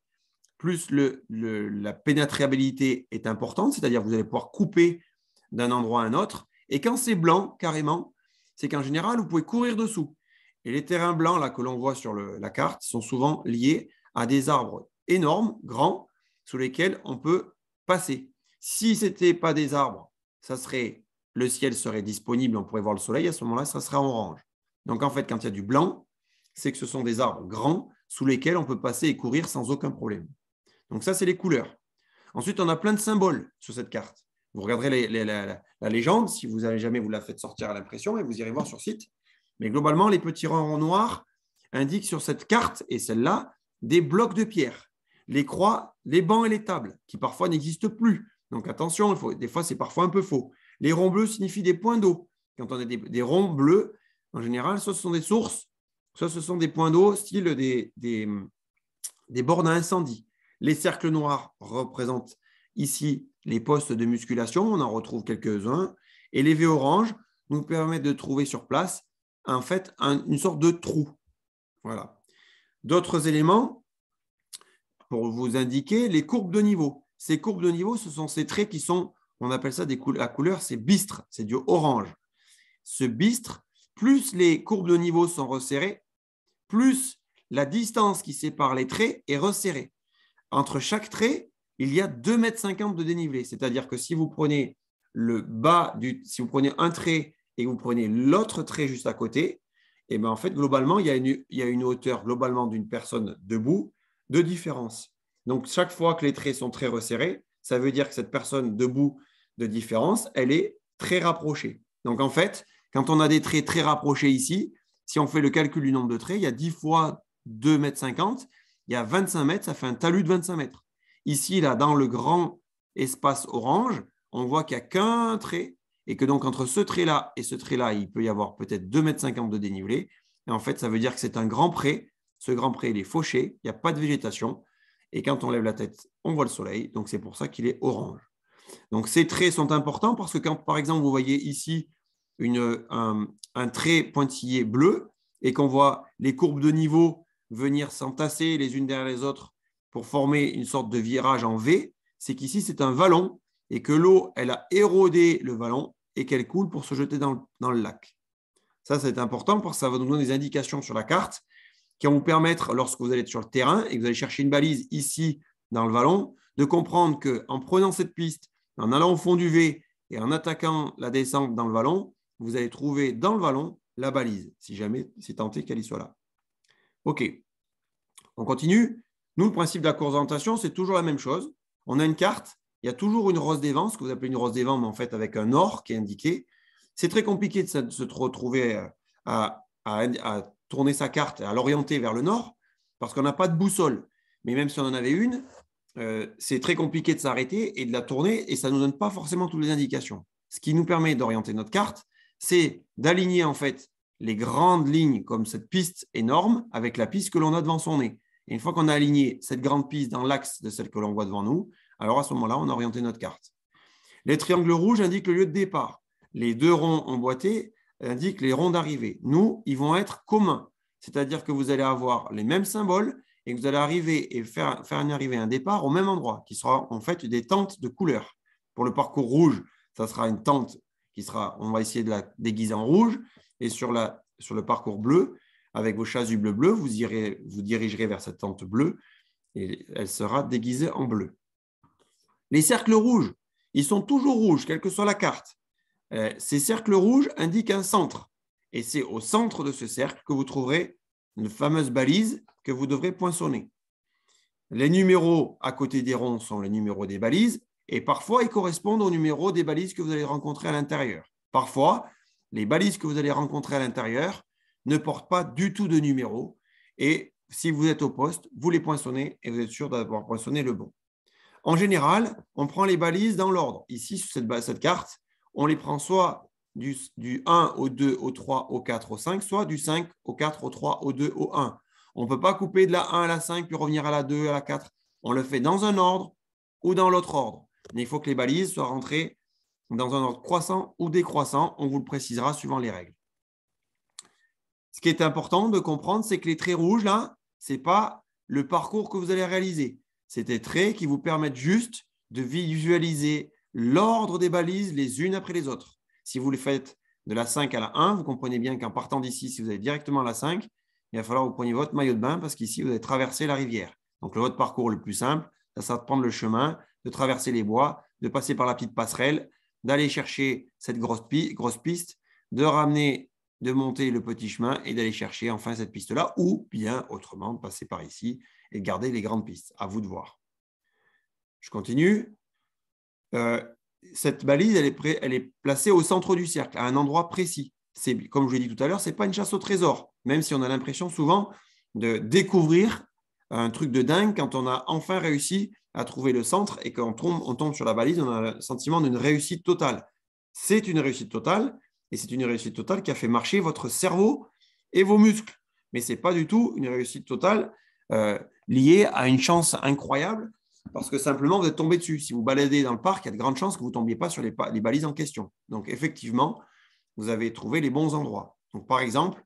plus la pénétrabilité est importante. C'est-à-dire que vous allez pouvoir couper d'un endroit à un autre. Et quand c'est blanc, carrément, c'est qu'en général, vous pouvez courir dessous. Et les terrains blancs là, que l'on voit sur la carte sont souvent liés à des arbres énormes, grands, sous lesquels on peut passer. Si ce n'était pas des arbres, le ciel serait disponible, on pourrait voir le soleil, à ce moment-là, ça serait en orange. Donc en fait, quand il y a du blanc, c'est que ce sont des arbres grands sous lesquels on peut passer et courir sans aucun problème. Donc ça, c'est les couleurs. Ensuite, on a plein de symboles sur cette carte. Vous regarderez la légende, si vous n'avez jamais vous la faites sortir à l'impression, et vous irez voir sur site. Mais globalement, les petits ronds noirs indiquent sur cette carte, et celle-là, des blocs de pierre. Les croix, les bancs et les tables, qui parfois n'existent plus. Donc attention, des fois, c'est parfois un peu faux. Les ronds bleus signifient des points d'eau. Quand on a des ronds bleus, en général, soit ce sont des sources, soit ce sont des points d'eau, style des bornes à incendie. Les cercles noirs représentent ici les postes de musculation, on en retrouve quelques-uns. Et les V oranges nous permettent de trouver sur place en fait une sorte de trou. Voilà. D'autres éléments pour vous indiquer les courbes de niveau. Ces courbes de niveau, ce sont ces traits qui sont, on appelle ça la couleur, c'est bistre, c'est du orange. Ce bistre, plus les courbes de niveau sont resserrées, plus la distance qui sépare les traits est resserrée. Entre chaque trait, il y a 2,50 m de dénivelé. C'est-à-dire que si vous prenez le bas si vous prenez un trait et que vous prenez l'autre trait juste à côté, et bien en fait, globalement, il y a une hauteur globalement d'une personne debout de différence. Donc, chaque fois que les traits sont très resserrés, ça veut dire que cette personne debout de différence, elle est très rapprochée. Donc, en fait, quand on a des traits très rapprochés ici, si on fait le calcul du nombre de traits, il y a 10 fois 2,50 m, il y a 25 mètres, ça fait un talus de 25 mètres. Ici, là, dans le grand espace orange, on voit qu'il n'y a qu'un trait et que donc entre ce trait-là et ce trait-là, il peut y avoir peut-être 2,50 m de dénivelé. Et en fait, ça veut dire que c'est un grand pré. Ce grand pré, il est fauché, il n'y a pas de végétation. Et quand on lève la tête, on voit le soleil. Donc, c'est pour ça qu'il est orange. Donc, ces traits sont importants parce que quand, par exemple, vous voyez ici un trait pointillé bleu et qu'on voit les courbes de niveau venir s'entasser les unes derrière les autres pour former une sorte de virage en V, c'est qu'ici, c'est un vallon et que l'eau, elle a érodé le vallon et qu'elle coule pour se jeter dans le lac. Ça, c'est important parce que ça va nous donner des indications sur la carte qui vont vous permettre, lorsque vous allez être sur le terrain et que vous allez chercher une balise ici dans le vallon, de comprendre qu'en prenant cette piste, en allant au fond du V et en attaquant la descente dans le vallon, vous allez trouver dans le vallon la balise, si jamais c'est tenté qu'elle y soit là. OK. On continue. Nous, le principe de la course d'orientation, c'est toujours la même chose. On a une carte, il y a toujours une rose des vents, ce que vous appelez une rose des vents, mais en fait avec un or qui est indiqué. C'est très compliqué de se retrouver à tourner sa carte, à l'orienter vers le nord, parce qu'on n'a pas de boussole. Mais même si on en avait une, c'est très compliqué de s'arrêter et de la tourner, et ça ne nous donne pas forcément toutes les indications. Ce qui nous permet d'orienter notre carte, c'est d'aligner en fait les grandes lignes comme cette piste énorme avec la piste que l'on a devant son nez. Et une fois qu'on a aligné cette grande piste dans l'axe de celle que l'on voit devant nous, alors à ce moment-là, on a orienté notre carte. Les triangles rouges indiquent le lieu de départ. Les deux ronds emboîtés indiquent les ronds d'arrivée. Nous, ils vont être communs. C'est-à-dire que vous allez avoir les mêmes symboles et que vous allez arriver et faire arriver un départ au même endroit, qui sera en fait des tentes de couleurs. Pour le parcours rouge, ça sera une tente qui sera, on va essayer de la déguiser en rouge. Et sur le parcours bleu, avec vos chasubles bleus, vous dirigerez vers cette tente bleue et elle sera déguisée en bleu. Les cercles rouges, ils sont toujours rouges, quelle que soit la carte. Ces cercles rouges indiquent un centre. Et c'est au centre de ce cercle que vous trouverez une fameuse balise que vous devrez poinçonner. Les numéros à côté des ronds sont les numéros des balises et parfois ils correspondent aux numéros des balises que vous allez rencontrer à l'intérieur. Parfois, les balises que vous allez rencontrer à l'intérieur ne portent pas du tout de numéros et si vous êtes au poste, vous les poinçonnez et vous êtes sûr d'avoir poinçonné le bon. En général, on prend les balises dans l'ordre. Ici, sur cette carte, on les prend soit du 1 au 2, au 3, au 4, au 5, soit du 5 au 4, au 3, au 2, au 1. On ne peut pas couper de la 1 à la 5 puis revenir à la 2, à la 4. On le fait dans un ordre ou dans l'autre ordre. Mais il faut que les balises soient rentrées dans un ordre croissant ou décroissant. On vous le précisera suivant les règles. Ce qui est important de comprendre, c'est que les traits rouges, là, ce n'est pas le parcours que vous allez réaliser. C'est des traits qui vous permettent juste de visualiser l'ordre des balises les unes après les autres. Si vous les faites de la 5 à la 1, vous comprenez bien qu'en partant d'ici, si vous allez directement à la 5, il va falloir que vous preniez votre maillot de bain parce qu'ici, vous allez traverser la rivière. Donc, votre parcours le plus simple, ça sera de prendre le chemin, de traverser les bois, de passer par la petite passerelle, d'aller chercher cette grosse piste, de ramener, de monter le petit chemin et d'aller chercher enfin cette piste-là ou bien autrement de passer par ici et de garder les grandes pistes. À vous de voir. Je continue. Cette balise, elle est placée au centre du cercle, à un endroit précis. Comme je l'ai dit tout à l'heure, ce n'est pas une chasse au trésor, même si on a l'impression souvent de découvrir un truc de dingue quand on a enfin réussi à trouver le centre et qu'on tombe sur la balise, on a le sentiment d'une réussite totale. C'est une réussite totale et c'est une réussite totale qui a fait marcher votre cerveau et vos muscles. Mais ce n'est pas du tout une réussite totale liée à une chance incroyable parce que simplement vous êtes tombé dessus. Si vous baladez dans le parc, il y a de grandes chances que vous ne tombiez pas sur les balises en question. Donc effectivement, vous avez trouvé les bons endroits. Donc, par exemple,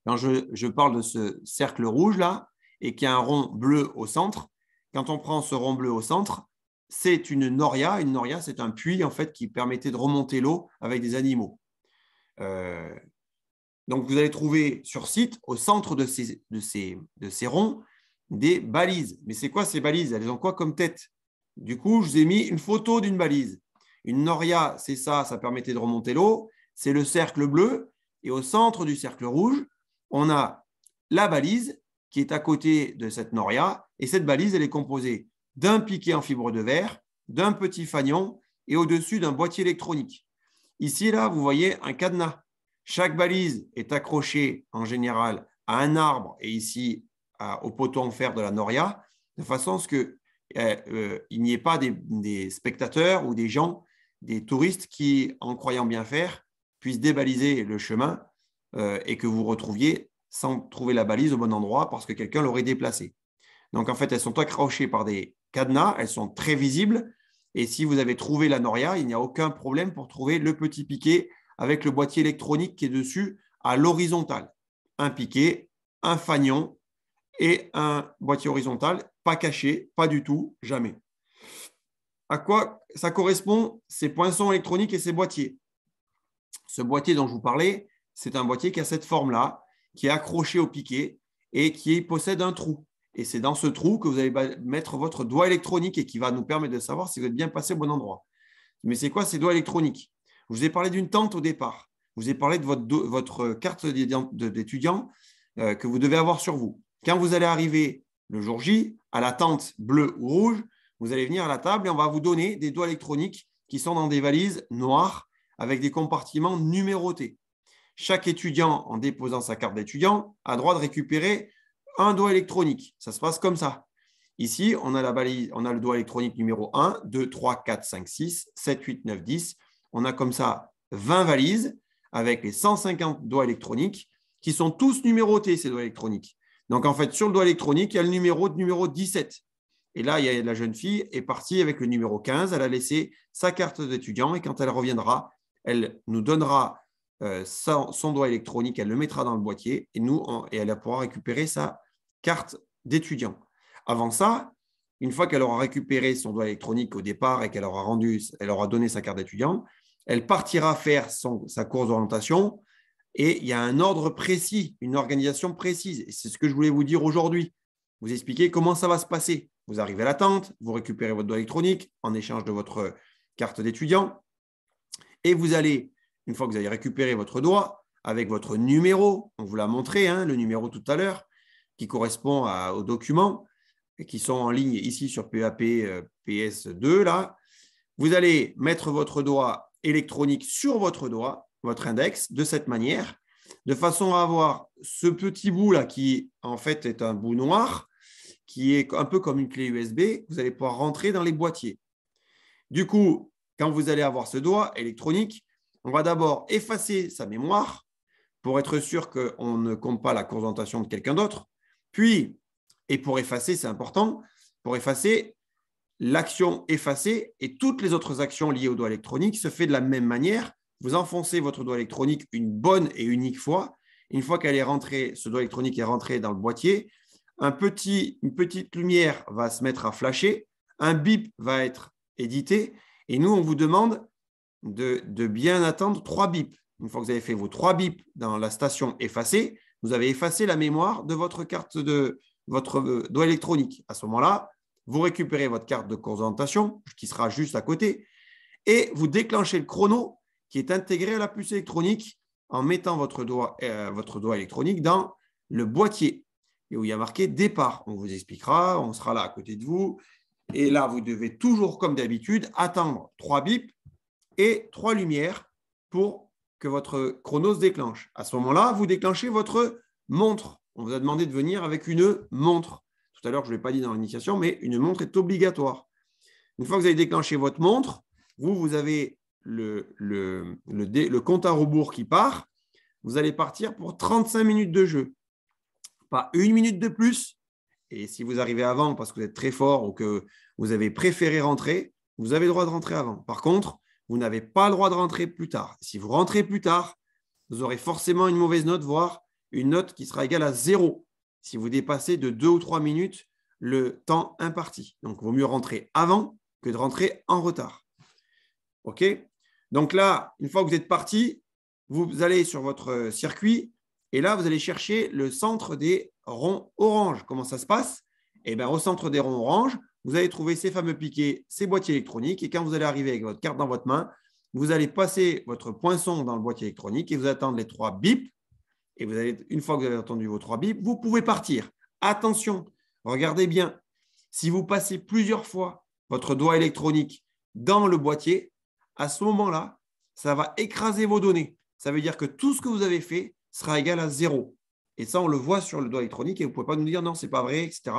quand je parle de ce cercle rouge là et qu'il y a un rond bleu au centre, quand on prend ce rond bleu au centre, c'est une noria. Une noria, c'est un puits en fait qui permettait de remonter l'eau avec des animaux. Donc, vous allez trouver sur site, au centre de ces ronds, des balises. Mais c'est quoi ces balises? Elles ont quoi comme tête? Du coup, je vous ai mis une photo d'une balise. Une noria, c'est ça, ça permettait de remonter l'eau. C'est le cercle bleu. Et au centre du cercle rouge, on a la balise qui est à côté de cette noria. Et cette balise, elle est composée d'un piquet en fibre de verre, d'un petit fanion et au-dessus d'un boîtier électronique. Ici, là, vous voyez un cadenas. Chaque balise est accrochée en général à un arbre et ici au poteau en fer de la noria, de façon à ce qu'il n'y ait pas des spectateurs ou des gens, des touristes qui, en croyant bien faire, puissent débaliser le chemin et que vous retrouviez sans trouver la balise au bon endroit parce que quelqu'un l'aurait déplacée. Donc, en fait, elles sont accrochées par des cadenas, elles sont très visibles. Et si vous avez trouvé la noria, il n'y a aucun problème pour trouver le petit piquet avec le boîtier électronique qui est dessus à l'horizontale. Un piquet, un fanion et un boîtier horizontal, pas caché, pas du tout, jamais. À quoi ça correspond, ces poinçons électroniques et ces boîtiers? Ce boîtier dont je vous parlais, c'est un boîtier qui a cette forme-là, qui est accroché au piquet et qui possède un trou. Et c'est dans ce trou que vous allez mettre votre doigt électronique et qui va nous permettre de savoir si vous êtes bien passé au bon endroit. Mais c'est quoi ces doigts électroniques? Je vous ai parlé d'une tente au départ. Je vous ai parlé de votre carte d'étudiant que vous devez avoir sur vous. Quand vous allez arriver le jour J à la tente bleue ou rouge, vous allez venir à la table et on va vous donner des doigts électroniques qui sont dans des valises noires avec des compartiments numérotés. Chaque étudiant, en déposant sa carte d'étudiant, a droit de récupérer un doigt électronique. Ça se passe comme ça. Ici, on a le doigt électronique numéro 1, 2, 3, 4, 5, 6, 7, 8, 9, 10. On a comme ça 20 valises avec les 150 doigts électroniques qui sont tous numérotés, ces doigts électroniques. Donc, en fait, sur le doigt électronique, il y a le numéro 17. Et là, la jeune fille est partie avec le numéro 15. Elle a laissé sa carte d'étudiant et quand elle reviendra, elle nous donnera son doigt électronique, elle le mettra dans le boîtier et elle pourra récupérer sa carte d'étudiant. Avant ça, une fois qu'elle aura récupéré son doigt électronique au départ et qu'elle aura donné sa carte d'étudiant, elle partira faire sa course d'orientation et il y a un ordre précis, une organisation précise. Et c'est ce que je voulais vous dire aujourd'hui. Vous expliquer comment ça va se passer. Vous arrivez à la tente, vous récupérez votre doigt électronique en échange de votre carte d'étudiant et vous allez, une fois que vous avez récupéré votre doigt, avec votre numéro, on vous l'a montré, le numéro tout à l'heure, qui correspond au document, et qui sont en ligne ici sur PAP PS2, là, vous allez mettre votre doigt électronique sur votre doigt, votre index, de cette manière, de façon à avoir ce petit bout-là qui, en fait, est un bout noir, qui est un peu comme une clé USB, vous allez pouvoir rentrer dans les boîtiers. Du coup, quand vous allez avoir ce doigt électronique, on va d'abord effacer sa mémoire pour être sûr qu'on ne compte pas la contentation de quelqu'un d'autre. Puis, et pour effacer, c'est important, pour effacer, l'action effacée et toutes les autres actions liées au doigt électronique se fait de la même manière. Vous enfoncez votre doigt électronique une bonne et unique fois. Une fois qu'elle est rentrée, ce doigt électronique est rentré dans le boîtier, une petite lumière va se mettre à flasher, un bip va être édité et nous, on vous demande de bien attendre 3 bips. Une fois que vous avez fait vos 3 bips dans la station effacée, vous avez effacé la mémoire de votre carte de votre doigt électronique. À ce moment-là, vous récupérez votre carte de contentation qui sera juste à côté et vous déclenchez le chrono qui est intégré à la puce électronique en mettant votre doigt électronique dans le boîtier et où il y a marqué départ. On vous expliquera, on sera là à côté de vous. Et là, vous devez toujours, comme d'habitude, attendre 3 bips et 3 lumières pour que votre chrono se déclenche. À ce moment-là, vous déclenchez votre montre. On vous a demandé de venir avec une montre. Tout à l'heure, je ne l'ai pas dit dans l'initiation, mais une montre est obligatoire. Une fois que vous avez déclenché votre montre, vous avez le compte à rebours qui part. Vous allez partir pour 35 minutes de jeu. Pas 1 minute de plus. Et si vous arrivez avant parce que vous êtes très fort ou que vous avez préféré rentrer, vous avez le droit de rentrer avant. Par contre, vous n'avez pas le droit de rentrer plus tard. Si vous rentrez plus tard, vous aurez forcément une mauvaise note, voire une note qui sera égale à 0 si vous dépassez de 2 ou 3 minutes le temps imparti. Donc, il vaut mieux rentrer avant que de rentrer en retard. OK? Donc là, une fois que vous êtes parti, vous allez sur votre circuit et là, vous allez chercher le centre des ronds orange. Comment ça se passe? Eh bien, au centre des ronds orange, vous allez trouver ces fameux piquets, ces boîtiers électroniques. Et quand vous allez arriver avec votre carte dans votre main, vous allez passer votre poinçon dans le boîtier électronique et vous attendre les 3 bips. Et vous allez, une fois que vous avez entendu vos 3 bips, vous pouvez partir. Attention, regardez bien. Si vous passez plusieurs fois votre doigt électronique dans le boîtier, à ce moment-là, ça va écraser vos données. Ça veut dire que tout ce que vous avez fait sera égal à 0. Et ça, on le voit sur le doigt électronique et vous ne pouvez pas nous dire non, ce n'est pas vrai, etc.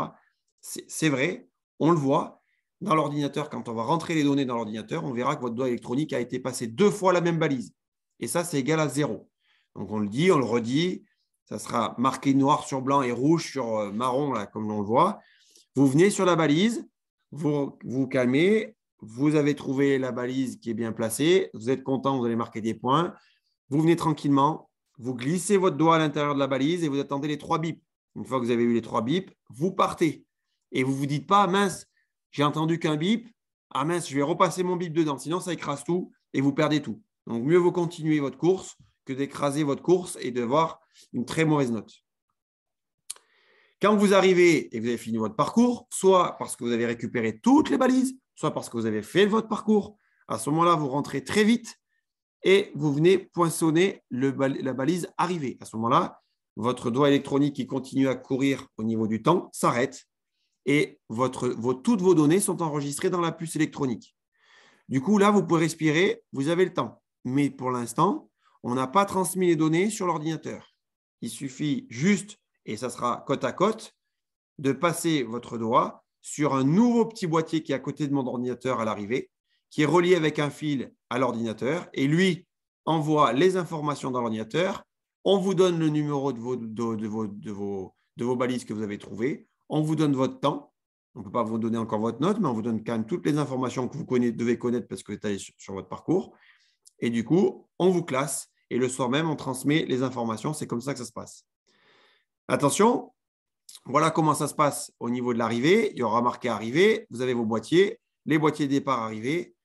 C'est vrai, on le voit dans l'ordinateur. Quand on va rentrer les données dans l'ordinateur, on verra que votre doigt électronique a été passé 2 fois la même balise. Et ça, c'est égal à 0. Donc, on le dit, on le redit. Ça sera marqué noir sur blanc et rouge sur marron, là, comme on le voit. Vous venez sur la balise, vous vous calmez, vous avez trouvé la balise qui est bien placée, vous êtes content, vous allez marquer des points. Vous venez tranquillement, vous glissez votre doigt à l'intérieur de la balise et vous attendez les 3 bips. Une fois que vous avez eu les 3 bips, vous partez. Et vous ne vous dites pas, mince, j'ai entendu qu'un bip, ah mince, je vais repasser mon bip dedans, sinon ça écrase tout et vous perdez tout. Donc, mieux vaut continuer votre course que d'écraser votre course et d'avoir une très mauvaise note. Quand vous arrivez et vous avez fini votre parcours, soit parce que vous avez récupéré toutes les balises, soit parce que vous avez fait votre parcours, à ce moment-là, vous rentrez très vite et vous venez poinçonner la balise arrivée. À ce moment-là, votre doigt électronique qui continue à courir au niveau du temps s'arrête et toutes vos données sont enregistrées dans la puce électronique. Du coup, là, vous pouvez respirer, vous avez le temps. Mais pour l'instant, on n'a pas transmis les données sur l'ordinateur. Il suffit juste, et ça sera côte à côte, de passer votre doigt sur un nouveau petit boîtier qui est à côté de mon ordinateur à l'arrivée, qui est relié avec un fil à l'ordinateur, et lui envoie les informations dans l'ordinateur. On vous donne le numéro de vos balises que vous avez trouvées. On vous donne votre temps. On ne peut pas vous donner encore votre note, mais on vous donne quand même toutes les informations que vous devez connaître parce que vous êtes allé sur votre parcours. Et du coup, on vous classe. Et le soir même, on transmet les informations. C'est comme ça que ça se passe. Attention, voilà comment ça se passe au niveau de l'arrivée. Il y aura marqué arrivée. Vous avez vos boîtiers, les boîtiers départ arrivée.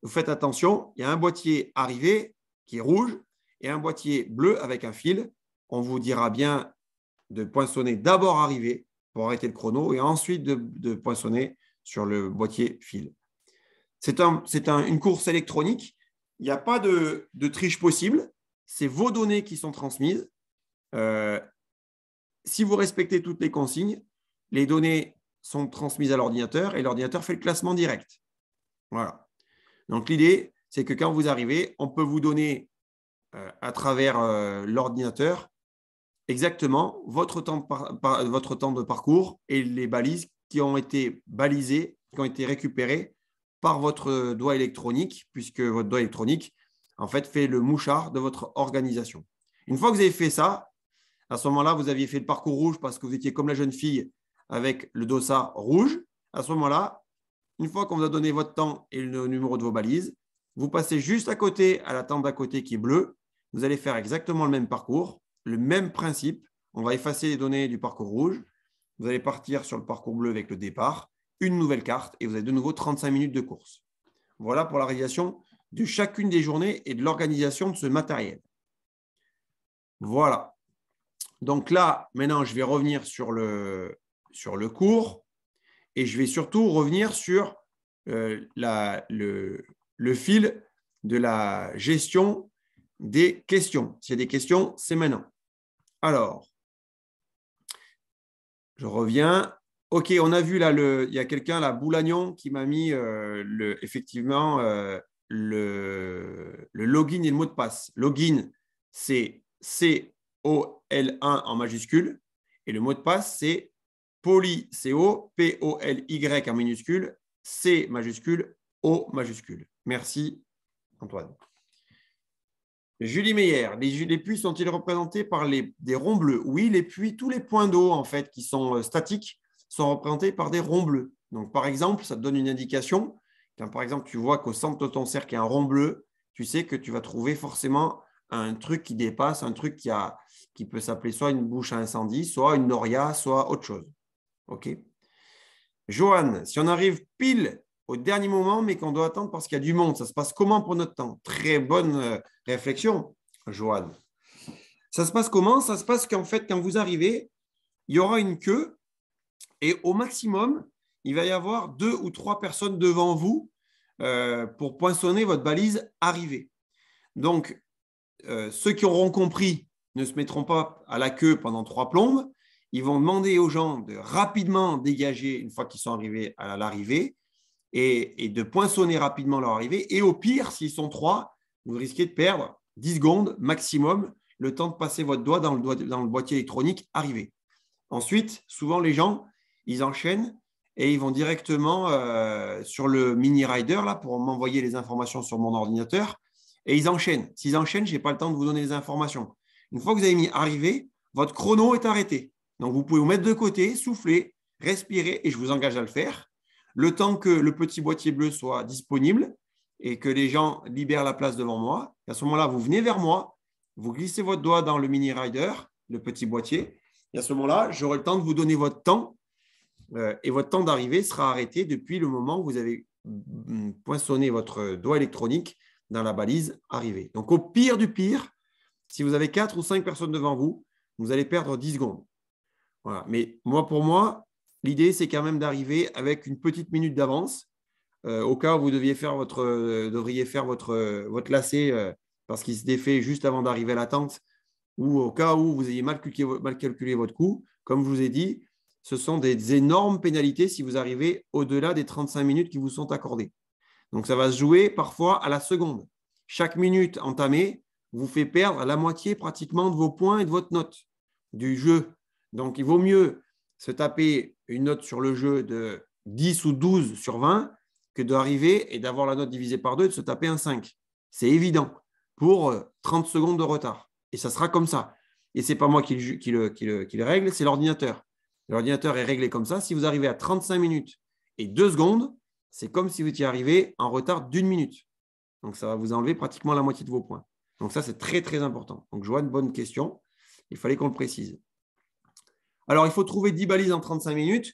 Vous faites attention, il y a un boîtier arrivé qui est rouge et un boîtier bleu avec un fil. On vous dira bien de poinçonner d'abord arrivée pour arrêter le chrono et ensuite de poinçonner sur le boîtier fil. C'est une course électronique. Il n'y a pas de triche possible. C'est vos données qui sont transmises. Si vous respectez toutes les consignes, les données sont transmises à l'ordinateur et l'ordinateur fait le classement direct. Voilà. Donc, l'idée, c'est que quand vous arrivez, on peut vous donner à travers l'ordinateur exactement votre temps de parcours et les balises qui ont été balisées, qui ont été récupérées par votre doigt électronique, puisque votre doigt électronique, en fait, fait le mouchard de votre organisation. Une fois que vous avez fait ça, à ce moment-là, vous aviez fait le parcours rouge parce que vous étiez comme la jeune fille avec le dossard rouge. À ce moment-là, une fois qu'on vous a donné votre temps et le numéro de vos balises, vous passez juste à côté, à la tente d'à côté qui est bleue. Vous allez faire exactement le même parcours, le même principe. On va effacer les données du parcours rouge. Vous allez partir sur le parcours bleu avec le départ, une nouvelle carte et vous avez de nouveau 35 minutes de course. Voilà pour la réalisation de chacune des journées et de l'organisation de ce matériel. Voilà. Donc là, maintenant, je vais revenir sur le cours. Et je vais surtout revenir sur le fil de la gestion des questions. S'il y a des questions, c'est maintenant. Alors, je reviens. OK, on a vu là, il y a quelqu'un, là, Boulagnon, qui m'a mis effectivement le login et le mot de passe. Login, c'est COL1 en majuscule. Et le mot de passe, c'est Poly, C-O, P-O-L-Y en minuscule, C majuscule, O majuscule. Merci, Antoine. Julie Meyer, les puits sont-ils représentés par des ronds bleus? Oui, les puits, tous les points d'eau en fait, qui sont statiques sont représentés par des ronds bleus. Donc, par exemple, ça te donne une indication Quand, par exemple, tu vois qu'au centre de ton cercle, il y a un rond bleu, tu sais que tu vas trouver forcément un truc qui dépasse, un truc qui peut s'appeler soit une bouche à incendie, soit une noria, soit autre chose. OK. Johan, si on arrive pile au dernier moment, mais qu'on doit attendre parce qu'il y a du monde, ça se passe comment pour notre temps? Très bonne réflexion, Johan. Ça se passe comment? Ça se passe qu'en fait, quand vous arrivez, il y aura une queue et au maximum, il va y avoir 2 ou 3 personnes devant vous pour poinçonner votre balise arrivée. Donc, ceux qui auront compris ne se mettront pas à la queue pendant 3 plombes. Ils vont demander aux gens de rapidement dégager une fois qu'ils sont arrivés à l'arrivée et de poinçonner rapidement leur arrivée. Et au pire, s'ils sont 3, vous risquez de perdre 10 secondes maximum le temps de passer votre doigt dans le boîtier électronique arrivé. Ensuite, souvent les gens, ils enchaînent et ils vont directement sur le mini rider là, pour m'envoyer les informations sur mon ordinateur et ils enchaînent. S'ils enchaînent, je n'ai pas le temps de vous donner les informations. Une fois que vous avez mis arrivé, votre chrono est arrêté. Donc, vous pouvez vous mettre de côté, souffler, respirer et je vous engage à le faire. Le temps que le petit boîtier bleu soit disponible et que les gens libèrent la place devant moi. Et à ce moment-là, vous venez vers moi, vous glissez votre doigt dans le mini rider, le petit boîtier. Et à ce moment-là, j'aurai le temps de vous donner votre temps et votre temps d'arrivée sera arrêté depuis le moment où vous avez poinçonné votre doigt électronique dans la balise arrivée. Donc, au pire du pire, si vous avez 4 ou 5 personnes devant vous, vous allez perdre 10 secondes. Voilà. Mais pour moi, l'idée, c'est quand même d'arriver avec une petite minute d'avance au cas où vous devriez faire votre lacet parce qu'il se défait juste avant d'arriver à la tente ou au cas où vous ayez mal calculé votre coût. Comme je vous ai dit, ce sont des énormes pénalités si vous arrivez au-delà des 35 minutes qui vous sont accordées. Donc, ça va se jouer parfois à la seconde. Chaque minute entamée vous fait perdre la moitié pratiquement de vos points et de votre note du jeu. Donc, il vaut mieux se taper une note sur le jeu de 10 ou 12 sur 20 que d'arriver et d'avoir la note divisée par 2 et de se taper un 5. C'est évident pour 30 secondes de retard. Et ça sera comme ça. Et ce n'est pas moi qui le règle, c'est l'ordinateur. L'ordinateur est réglé comme ça. Si vous arrivez à 35 minutes et 2 secondes, c'est comme si vous étiez arrivé en retard d'1 minute. Donc, ça va vous enlever pratiquement la moitié de vos points. Donc, ça, c'est très, très important. Donc, je vois une bonne question. Il fallait qu'on le précise. Alors, il faut trouver 10 balises en 35 minutes.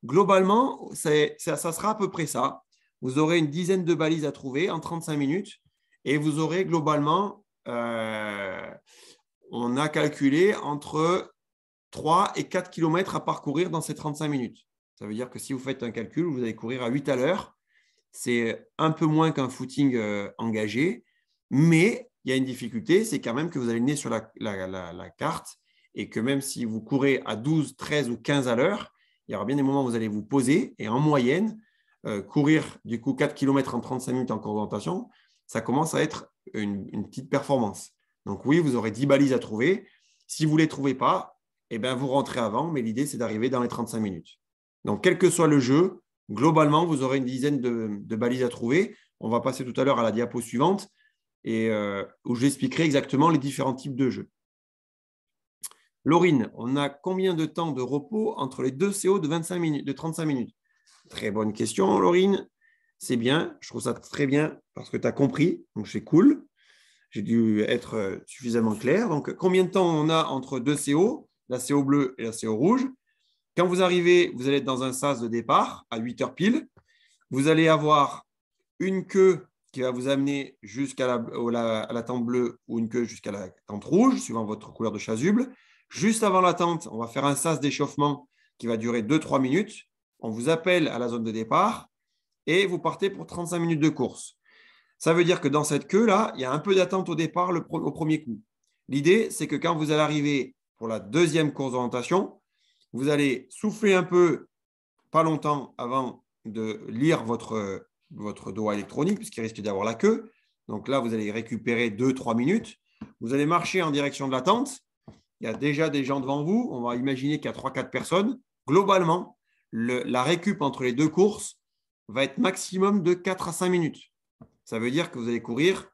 Globalement, ça sera à peu près ça. Vous aurez une dizaine de balises à trouver en 35 minutes et vous aurez globalement, on a calculé entre 3 et 4 km à parcourir dans ces 35 minutes. Ça veut dire que si vous faites un calcul, vous allez courir à 8 à l'heure. C'est un peu moins qu'un footing engagé, mais il y a une difficulté, c'est quand même que vous avez le nez sur la carte et que même si vous courez à 12, 13 ou 15 à l'heure, il y aura bien des moments où vous allez vous poser et en moyenne, courir du coup 4 km en 35 minutes en course d'orientation, ça commence à être une petite performance. Donc oui, vous aurez 10 balises à trouver. Si vous ne les trouvez pas, eh bien, vous rentrez avant, mais l'idée, c'est d'arriver dans les 35 minutes. Donc, quel que soit le jeu, globalement, vous aurez une dizaine de balises à trouver. On va passer tout à l'heure à la diapo suivante et où j'expliquerai exactement les différents types de jeux. Laurine, on a combien de temps de repos entre les deux CO de 35 minutes? Très bonne question, Laurine. C'est bien, je trouve ça très bien parce que tu as compris, donc c'est cool. J'ai dû être suffisamment clair. Donc, combien de temps on a entre deux CO, la CO bleue et la CO rouge? Quand vous arrivez, vous allez être dans un sas de départ à 8 heures pile. Vous allez avoir une queue qui va vous amener jusqu'à la tente bleue ou une queue jusqu'à la tente rouge, suivant votre couleur de chasuble. Juste avant la tente, on va faire un sas d'échauffement qui va durer 2-3 minutes. On vous appelle à la zone de départ et vous partez pour 35 minutes de course. Ça veut dire que dans cette queue-là, il y a un peu d'attente au départ au premier coup. L'idée, c'est que quand vous allez arriver pour la deuxième course d'orientation, vous allez souffler un peu, pas longtemps avant de lire votre doigt électronique, puisqu'il risque d'avoir la queue. Donc là, vous allez récupérer 2-3 minutes. Vous allez marcher en direction de la tente. Il y a déjà des gens devant vous. On va imaginer qu'il y a 3-4 personnes. Globalement, la récup entre les deux courses va être maximum de 4 à 5 minutes. Ça veut dire que vous allez courir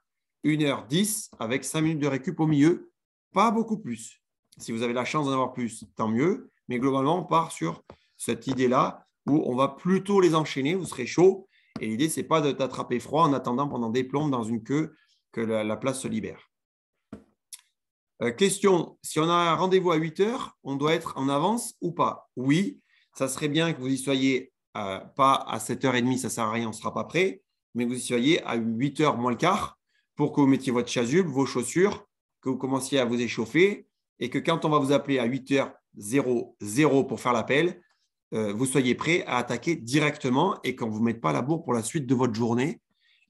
1h10 avec 5 minutes de récup au milieu, pas beaucoup plus. Si vous avez la chance d'en avoir plus, tant mieux. Mais globalement, on part sur cette idée-là où on va plutôt les enchaîner, vous serez chaud Et l'idée, ce n'est pas de t'attraper froid en attendant pendant des plombes dans une queue que la place se libère. Question, si on a un rendez-vous à 8 heures, on doit être en avance ou pas? Oui, ça serait bien que vous y soyez pas à 7h30, ça ne sert à rien, on ne sera pas prêt, mais que vous y soyez à 8h moins le quart pour que vous mettiez votre chasuble, vos chaussures, que vous commenciez à vous échauffer et que quand on va vous appeler à 8h00 pour faire l'appel, vous soyez prêt à attaquer directement et qu'on ne vous mette pas à la bourre pour la suite de votre journée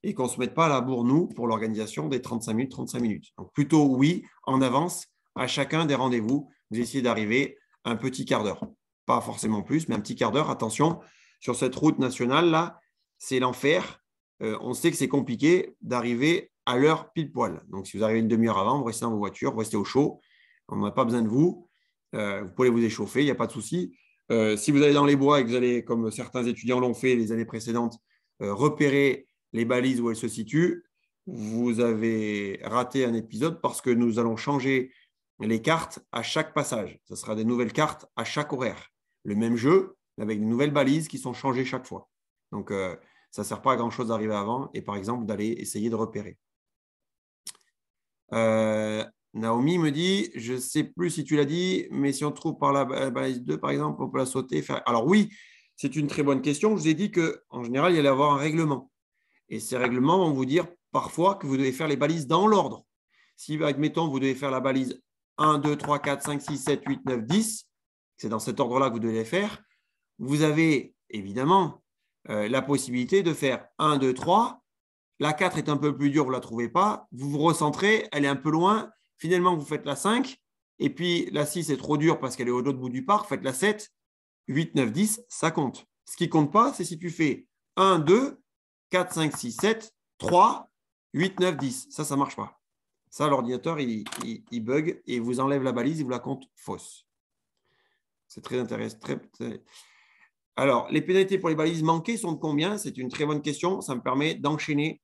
et qu'on ne se mette pas à la bourre, nous, pour l'organisation des 35 minutes. Donc, plutôt, oui, en avance, à chacun des rendez-vous, vous essayez d'arriver un petit quart d'heure. Pas forcément plus, mais un petit quart d'heure. Attention, sur cette route nationale-là, c'est l'enfer. On sait que c'est compliqué d'arriver à l'heure pile poil. Donc, si vous arrivez une demi-heure avant, vous restez dans vos voitures, vous restez au chaud. On n'a pas besoin de vous. Vous pouvez vous échauffer, il n'y a pas de souci. Si vous allez dans les bois et que vous allez, comme certains étudiants l'ont fait les années précédentes, repérer les balises où elles se situent, vous avez raté un épisode parce que nous allons changer les cartes à chaque passage. Ce sera des nouvelles cartes à chaque horaire. Le même jeu, avec de nouvelles balises qui sont changées chaque fois. Donc, ça ne sert pas à grand-chose d'arriver avant et, par exemple, d'aller essayer de repérer. Naomi me dit, je ne sais plus si tu l'as dit, mais si on trouve par la balise 2, par exemple, on peut la sauter. Alors oui, c'est une très bonne question. Je vous ai dit qu'en général, il y allait avoir un règlement. Et ces règlements vont vous dire parfois que vous devez faire les balises dans l'ordre. Si, admettons, vous devez faire la balise 1, 2, 3, 4, 5, 6, 7, 8, 9, 10, c'est dans cet ordre-là que vous devez les faire, vous avez évidemment la possibilité de faire 1, 2, 3. La 4 est un peu plus dure, vous ne la trouvez pas. Vous vous recentrez, elle est un peu loin. Finalement, vous faites la 5. Et puis, la 6 est trop dure parce qu'elle est au l'autre bout du parc. Faites la 7, 8, 9, 10, ça compte. Ce qui ne compte pas, c'est si tu fais 1, 2, 4, 5, 6, 7, 3, 8, 9, 10. Ça ne marche pas. Ça, l'ordinateur, il bug et vous enlève la balise et vous la compte fausse. C'est très intéressant. Alors, les pénalités pour les balises manquées sont de combien? C'est une très bonne question. Ça me permet d'enchaîner,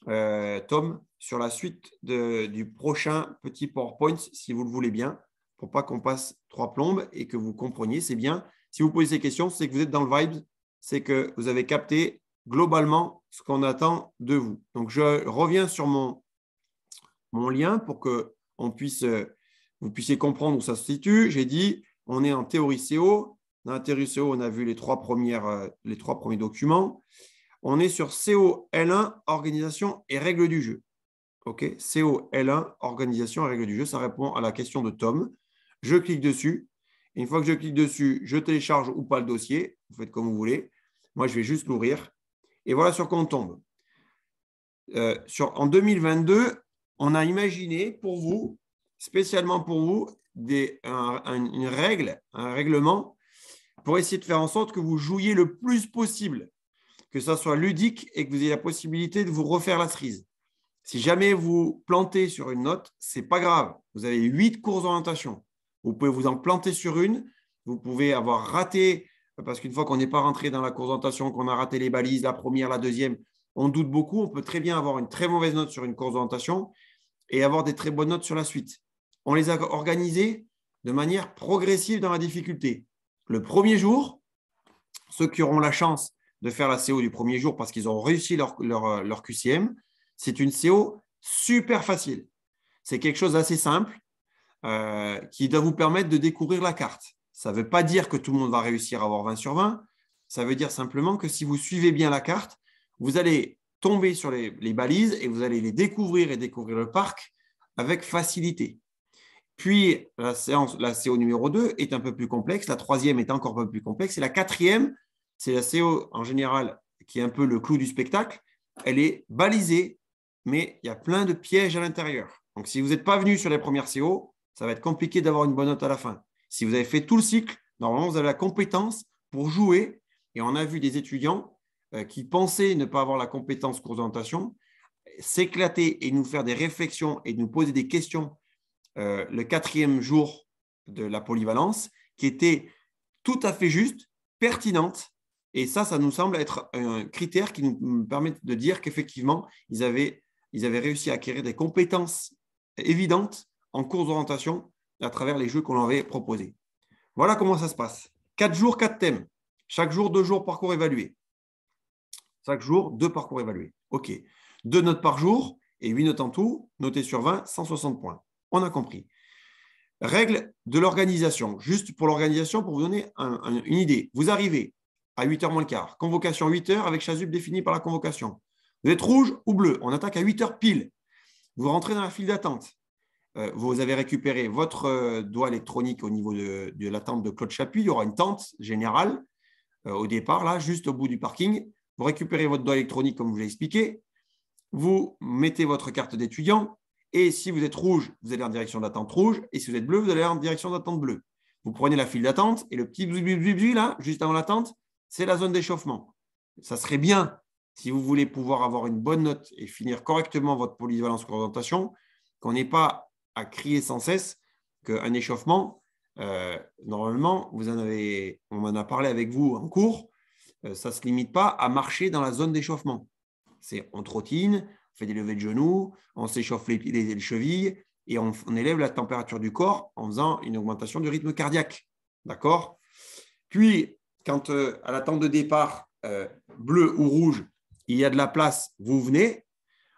Tom, sur la suite du prochain petit PowerPoint, si vous le voulez bien, pour pas qu'on passe 3 plombes et que vous compreniez. C'est bien. Si vous posez ces questions, c'est que vous êtes dans le vibe, c'est que vous avez capté globalement ce qu'on attend de vous. Donc, je reviens sur mon lien pour que vous puissiez comprendre où ça se situe. J'ai dit, on est en théorie CO. Dans la théorie CO, on a vu les trois premiers documents. On est sur CO L1, organisation et règles du jeu. OK, CO L1, organisation et règles du jeu. Ça répond à la question de Tom. Je clique dessus. Et une fois que je clique dessus, je télécharge ou pas le dossier. Vous faites comme vous voulez. Moi, je vais juste l'ouvrir. Et voilà sur quoi on tombe. En 2022, on a imaginé pour vous, spécialement pour vous, une règle, un règlement pour essayer de faire en sorte que vous jouiez le plus possible, que ça soit ludique et que vous ayez la possibilité de vous refaire la cerise. Si jamais vous plantez sur une note, ce n'est pas grave. Vous avez 8 courses d'orientation. Vous pouvez vous en planter sur une. Vous pouvez avoir raté, parce qu'une fois qu'on n'est pas rentré dans la course d'orientation, qu'on a raté les balises, la première, la deuxième, on doute beaucoup. On peut très bien avoir une très mauvaise note sur une course d'orientation et avoir des très bonnes notes sur la suite. On les a organisées de manière progressive dans la difficulté. Le premier jour, ceux qui auront la chance de faire la CO du premier jour parce qu'ils ont réussi leur QCM, c'est une CO super facile. C'est quelque chose d'assez simple qui doit vous permettre de découvrir la carte. Ça ne veut pas dire que tout le monde va réussir à avoir 20 sur 20. Ça veut dire simplement que si vous suivez bien la carte, vous allez tomber sur les balises et vous allez les découvrir et découvrir le parc avec facilité. Puis, la CO numéro 2 est un peu plus complexe. La troisième est encore un peu plus complexe. Et la quatrième, c'est la CO en général qui est un peu le clou du spectacle. Elle est balisée, mais il y a plein de pièges à l'intérieur. Donc, si vous n'êtes pas venu sur les premières CO, ça va être compliqué d'avoir une bonne note à la fin. Si vous avez fait tout le cycle, normalement, vous avez la compétence pour jouer. Et on a vu des étudiants qui pensaient ne pas avoir la compétence course d'orientation s'éclater et nous faire des réflexions et nous poser des questions le 4e jour de la polyvalence qui était tout à fait juste, pertinente. Et ça nous semble être un critère qui nous permet de dire qu'effectivement, ils avaient réussi à acquérir des compétences évidentes en cours d'orientation à travers les jeux qu'on leur avait proposés. Voilà comment ça se passe. 4 jours, 4 thèmes. Chaque jour, 2 jours parcours évalué. Chaque jour, 2 parcours évalués. OK. 2 notes par jour et 8 notes en tout, notées sur 20, 160 points. On a compris. Règle de l'organisation. Juste pour l'organisation, pour vous donner une idée. Vous arrivez à 8h moins le quart. Convocation 8h avec chasuble définie par la convocation. Vous êtes rouge ou bleu. On attaque à 8h pile. Vous rentrez dans la file d'attente. Vous avez récupéré votre doigt électronique au niveau de la tente de Claude Chapuis. Il y aura une tente générale au départ, là, juste au bout du parking. Vous récupérez votre doigt électronique, comme je vous l'ai expliqué. Vous mettez votre carte d'étudiant. Et si vous êtes rouge, vous allez en direction d'attente rouge. Et si vous êtes bleu, vous allez en direction d'attente bleue. Vous prenez la file d'attente et le petit bzui là, juste avant l'attente, c'est la zone d'échauffement. Ça serait bien, si vous voulez pouvoir avoir une bonne note et finir correctement votre polyvalence orientation, qu'on n'ait pas à crier sans cesse qu'un échauffement, normalement, on en a parlé avec vous en cours, ça ne se limite pas à marcher dans la zone d'échauffement. On trottine, on fait des levées de genoux, on s'échauffe les chevilles et on élève la température du corps en faisant une augmentation du rythme cardiaque. D'accord ? Puis, quand à l'attente de départ, bleu ou rouge, il y a de la place, vous venez,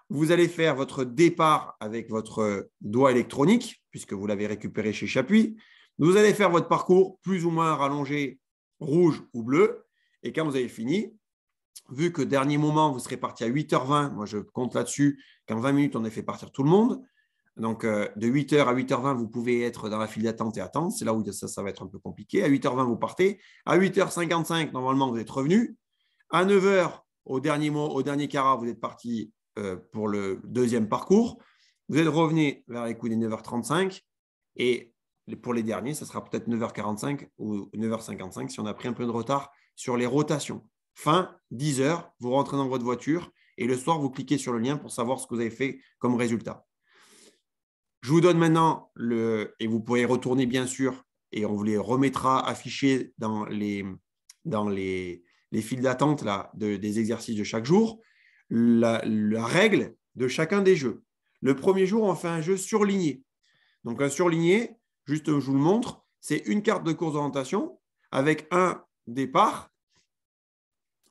vous allez faire votre départ avec votre doigt électronique, puisque vous l'avez récupéré chez Chapuis. Vous allez faire votre parcours plus ou moins rallongé, rouge ou bleu. Et quand vous avez fini, vu que dernier moment, vous serez parti à 8h20, moi je compte là-dessus qu'en 20 minutes, on a fait partir tout le monde. Donc, de 8h à 8h20, vous pouvez être dans la file d'attente et attendre. C'est là où ça va être un peu compliqué. À 8h20, vous partez. À 8h55, normalement, vous êtes revenu. À 9h, au dernier carat, vous êtes parti pour le deuxième parcours. Vous êtes revenu vers les coups des 9h35. Et pour les derniers, ça sera peut-être 9h45 ou 9h55 si on a pris un peu de retard sur les rotations. Fin, 10h, vous rentrez dans votre voiture et le soir, vous cliquez sur le lien pour savoir ce que vous avez fait comme résultat. Je vous donne maintenant et vous pouvez retourner bien sûr, et on vous les remettra affichés dans les files d'attente des exercices de chaque jour, la règle de chacun des jeux. Le premier jour, on fait un jeu surligné. Donc un surligné, juste je vous le montre, c'est une carte de course d'orientation avec un départ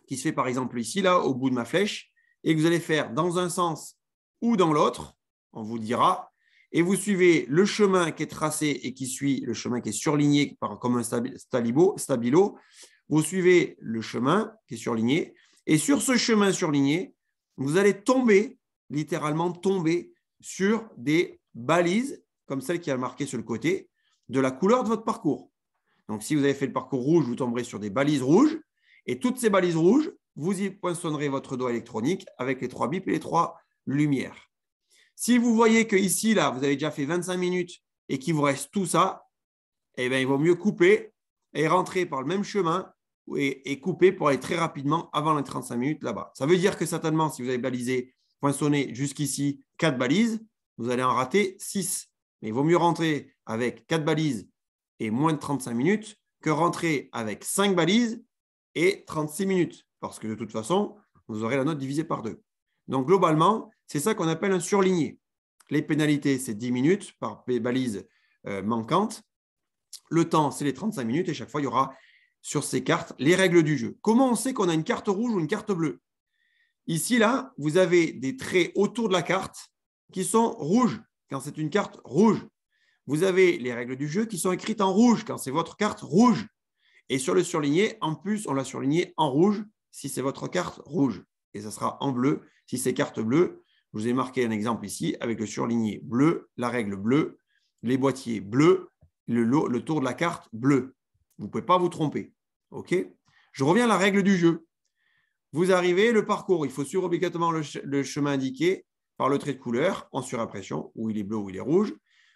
qui se fait par exemple ici, là, au bout de ma flèche, et que vous allez faire dans un sens ou dans l'autre, on vous dira, et vous suivez le chemin qui est tracé et qui suit le chemin qui est surligné comme un stabilo. Vous suivez le chemin qui est surligné, et sur ce chemin surligné, vous allez littéralement tomber sur des balises, comme celle qui est marquée sur le côté, de la couleur de votre parcours. Donc, si vous avez fait le parcours rouge, vous tomberez sur des balises rouges. Et toutes ces balises rouges, vous y poinçonnerez votre doigt électronique avec les 3 bips et les 3 lumières. Si vous voyez qu'ici, là, vous avez déjà fait 25 minutes et qu'il vous reste tout ça, eh bien, il vaut mieux couper et rentrer par le même chemin et couper pour aller très rapidement avant les 35 minutes là-bas. Ça veut dire que certainement, si vous avez balisé, poinçonné jusqu'ici 4 balises, vous allez en rater 6. Mais il vaut mieux rentrer avec 4 balises et moins de 35 minutes que rentrer avec 5 balises et 36 minutes. Parce que de toute façon, vous aurez la note divisée par 2. Donc, globalement, c'est ça qu'on appelle un surligné. Les pénalités, c'est 10 minutes par balise manquante. Le temps, c'est les 35 minutes. Et chaque fois, il y aura sur ces cartes les règles du jeu. Comment on sait qu'on a une carte rouge ou une carte bleue? Ici, là, vous avez des traits autour de la carte qui sont rouges quand c'est une carte rouge. Vous avez les règles du jeu qui sont écrites en rouge quand c'est votre carte rouge. Et sur le surligné, en plus, on l'a surligné en rouge si c'est votre carte rouge. Et ça sera en bleu si c'est carte bleue. Je vous ai marqué un exemple ici avec le surligné bleu, la règle bleue, les boîtiers bleus, le tour de la carte bleu. Vous ne pouvez pas vous tromper. OK ? Je reviens à la règle du jeu. Vous arrivez, le parcours, il faut suivre obligatoirement le chemin indiqué par le trait de couleur en surimpression, où il est bleu ou il est rouge.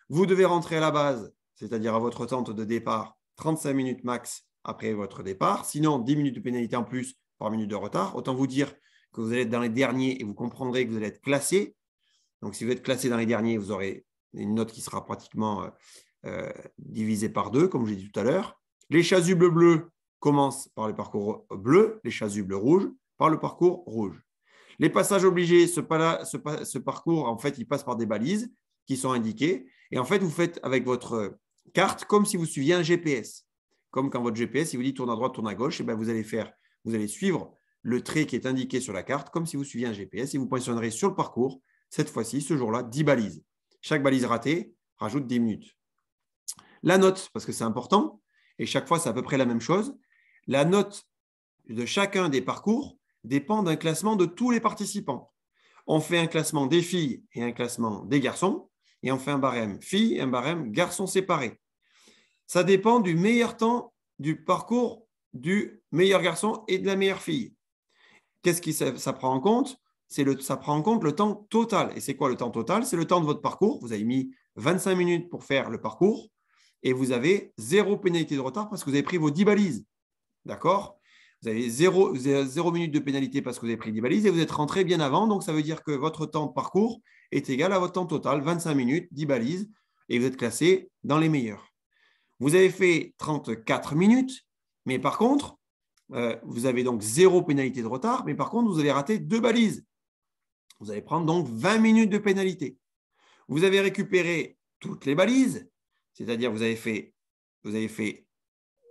Vous devez rentrer à la base, c'est-à-dire à votre tente de départ, 35 minutes max après votre départ. Sinon, 10 minutes de pénalité en plus par minute de retard. Autant vous dire que vous allez être dans les derniers et vous comprendrez que vous allez être classé. Donc, si vous êtes classé dans les derniers, vous aurez une note qui sera pratiquement divisée par 2, comme je l'ai dit tout à l'heure. Les chasubles bleus commencent par le parcours bleu, les chasubles rouges par le parcours rouge. Les passages obligés, ce parcours, en fait, il passe par des balises qui sont indiquées. Et en fait, vous faites avec votre carte comme si vous suiviez un GPS. Comme quand votre GPS, il vous dit tourne à droite, tourne à gauche, et bien vous allez suivre le trait qui est indiqué sur la carte, comme si vous suiviez un GPS, et vous poinçonnerez sur le parcours, cette fois-ci, ce jour-là, 10 balises. Chaque balise ratée rajoute 10 minutes. La note, parce que c'est important, et chaque fois, c'est à peu près la même chose. La note de chacun des parcours dépend d'un classement de tous les participants. On fait un classement des filles et un classement des garçons, et on fait un barème filles et un barème garçons séparés. Ça dépend du meilleur temps du parcours du meilleur garçon et de la meilleure fille. Qu'est-ce que ça prend en compte? Ça prend en compte le temps total. Et c'est quoi le temps total? C'est le temps de votre parcours. Vous avez mis 25 minutes pour faire le parcours et vous avez 0 pénalité de retard parce que vous avez pris vos 10 balises. D'accord? Vous avez 0 minutes de pénalité parce que vous avez pris 10 balises et vous êtes rentré bien avant. Donc, ça veut dire que votre temps de parcours est égal à votre temps total, 25 minutes, 10 balises, et vous êtes classé dans les meilleurs. Vous avez fait 34 minutes, mais par contre, vous avez donc 0 pénalité de retard, mais par contre, vous avez raté 2 balises. Vous allez prendre donc 20 minutes de pénalité. Vous avez récupéré toutes les balises, c'est-à-dire vous avez fait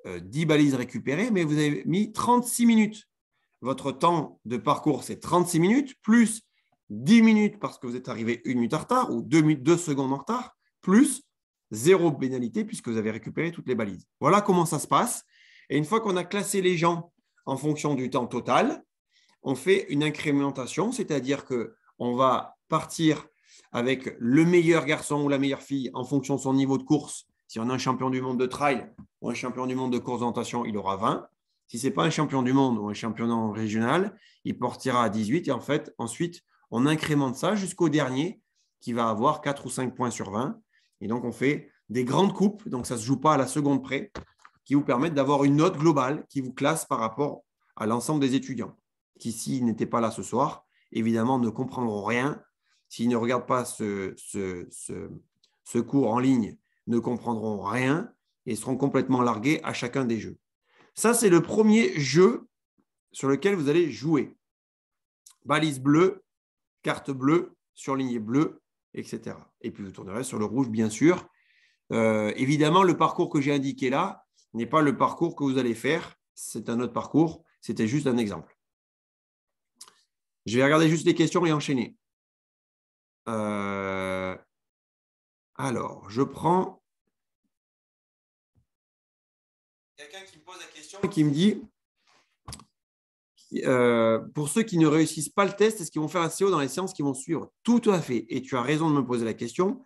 10 balises récupérées, mais vous avez mis 36 minutes. Votre temps de parcours, c'est 36 minutes, plus 10 minutes parce que vous êtes arrivé 1 minute en retard ou 2 secondes en retard, plus 0 pénalité puisque vous avez récupéré toutes les balises. Voilà comment ça se passe. Et une fois qu'on a classé les gens en fonction du temps total, on fait une incrémentation, c'est-à-dire qu'on va partir avec le meilleur garçon ou la meilleure fille en fonction de son niveau de course. Si on a un champion du monde de trail ou un champion du monde de course d'orientation, il aura 20. Si ce n'est pas un champion du monde ou un championnat régional, il partira à 18. Et en fait, ensuite, on incrémente ça jusqu'au dernier qui va avoir 4 ou 5 points sur 20. Et donc, on fait des grandes coupes. Donc, ça ne se joue pas à la seconde près qui vous permettent d'avoir une note globale qui vous classe par rapport à l'ensemble des étudiants qui, s'ils n'étaient pas là ce soir, évidemment, ne comprendront rien. S'ils ne regardent pas ce cours en ligne, ne comprendront rien et seront complètement largués à chacun des jeux. Ça, c'est le premier jeu sur lequel vous allez jouer. Balise bleue, carte bleue, surlignée bleue, etc. Et puis, vous tournerez sur le rouge, bien sûr. Évidemment, le parcours que j'ai indiqué là n'est pas le parcours que vous allez faire. C'est un autre parcours. C'était juste un exemple. Je vais regarder juste les questions et enchaîner. Alors, je prends quelqu'un qui me pose la question et qui me dit pour ceux qui ne réussissent pas le test, est-ce qu'ils vont faire un CO dans les séances qui vont suivre? Tout à fait. Et tu as raison de me poser la question.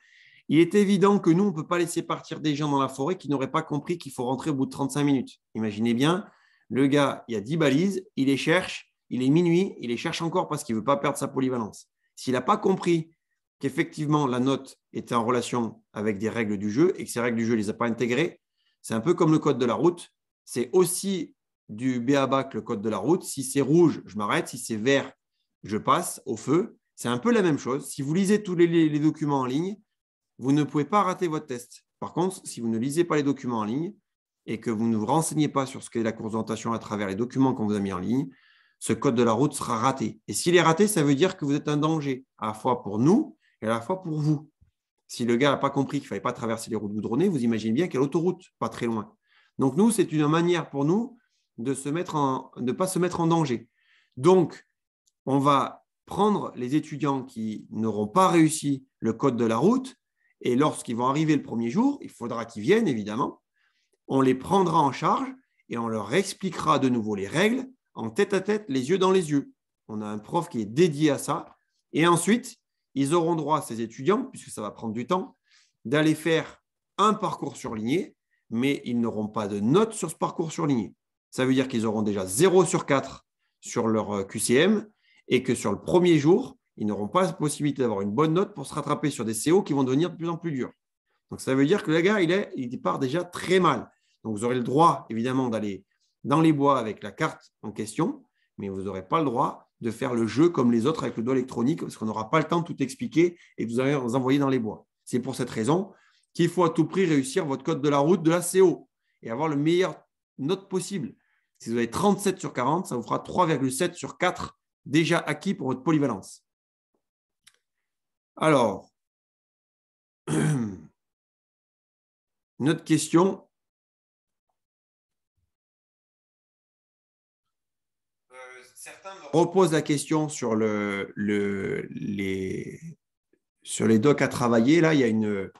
Il est évident que nous, on ne peut pas laisser partir des gens dans la forêt qui n'auraient pas compris qu'il faut rentrer au bout de 35 minutes. Imaginez bien, le gars, il y a 10 balises, il les cherche, il est minuit, il les cherche encore parce qu'il ne veut pas perdre sa polyvalence. S'il n'a pas compris qu'effectivement la note était en relation avec des règles du jeu et que ces règles du jeu ne les a pas intégrées, c'est un peu comme le code de la route. C'est aussi du b.a.-ba que le code de la route. Si c'est rouge, je m'arrête. Si c'est vert, je passe au feu. C'est un peu la même chose. Si vous lisez tous les documents en ligne, vous ne pouvez pas rater votre test. Par contre, si vous ne lisez pas les documents en ligne et que vous ne vous renseignez pas sur ce qu'est la course d'orientation à travers les documents qu'on vous a mis en ligne, ce code de la route sera raté. Et s'il est raté, ça veut dire que vous êtes un danger, à la fois pour nous et à la fois pour vous. Si le gars n'a pas compris qu'il ne fallait pas traverser les routes goudronnées, vous imaginez bien qu'il y a l'autoroute, pas très loin. Donc, nous, c'est une manière pour nous de ne pas se mettre en danger. Donc, on va prendre les étudiants qui n'auront pas réussi le code de la route et lorsqu'ils vont arriver le premier jour, il faudra qu'ils viennent, évidemment. On les prendra en charge et on leur expliquera de nouveau les règles en tête-à-tête, les yeux dans les yeux. On a un prof qui est dédié à ça. Et ensuite, ils auront droit, ces étudiants, puisque ça va prendre du temps, d'aller faire un parcours surligné, mais ils n'auront pas de notes sur ce parcours surligné. Ça veut dire qu'ils auront déjà 0 sur 4 sur leur QCM et que sur le premier jour, ils n'auront pas la possibilité d'avoir une bonne note pour se rattraper sur des CO qui vont devenir de plus en plus durs. Donc, ça veut dire que le gars, il part déjà très mal. Donc, vous aurez le droit, évidemment, d'aller dans les bois avec la carte en question, mais vous n'aurez pas le droit de faire le jeu comme les autres avec le doigt électronique parce qu'on n'aura pas le temps de tout expliquer et vous allez vous envoyer dans les bois. C'est pour cette raison qu'il faut à tout prix réussir votre code de la route de la CO et avoir le meilleur note possible. Si vous avez 37 sur 40, ça vous fera 3,7 sur 4 déjà acquis pour votre polyvalence. Alors, une autre question. certains me reposent la question sur sur les docs à travailler. Là, il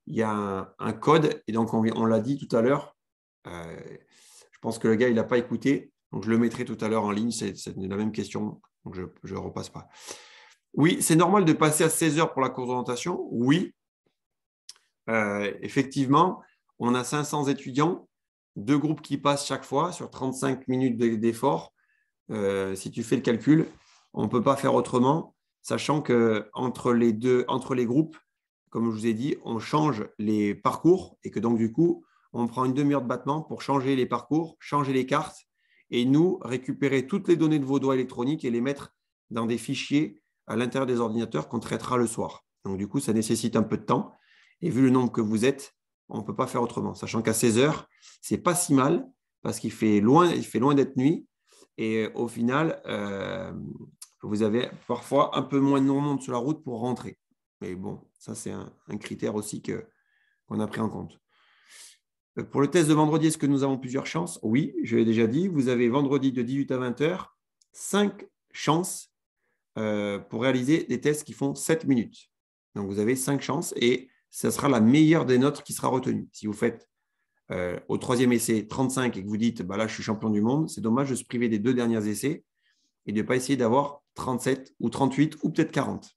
y a un code, et donc on l'a dit tout à l'heure. Je pense que le gars, il n'a pas écouté, donc je le mettrai tout à l'heure en ligne. C'est la même question, donc je ne repasse pas. Oui, c'est normal de passer à 16 heures pour la course d'orientation. Oui, effectivement, on a 500 étudiants, 2 groupes qui passent chaque fois sur 35 minutes d'effort. Si tu fais le calcul, on ne peut pas faire autrement, sachant qu'entre les groupes, comme je vous ai dit, on change les parcours et que donc du coup, on prend une demi-heure de battement pour changer les parcours, changer les cartes et nous récupérer toutes les données de vos doigts électroniques et les mettre dans des fichiers à l'intérieur des ordinateurs qu'on traitera le soir. Donc du coup, ça nécessite un peu de temps et vu le nombre que vous êtes, on ne peut pas faire autrement, sachant qu'à 16 heures, ce n'est pas si mal parce qu'il fait loin d'être nuit. Et au final, vous avez parfois un peu moins de monde sur la route pour rentrer. Mais bon, ça, c'est un critère aussi qu'on a pris en compte. Pour le test de vendredi, est-ce que nous avons plusieurs chances? Oui, je l'ai déjà dit. Vous avez vendredi de 18 à 20 heures, 5 chances pour réaliser des tests qui font 7 minutes. Donc, vous avez 5 chances et ce sera la meilleure des notes qui sera retenue. Si vous faites au 3e essai 35 et que vous dites bah là je suis champion du monde, c'est dommage de se priver des 2 derniers essais et de ne pas essayer d'avoir 37 ou 38 ou peut-être 40.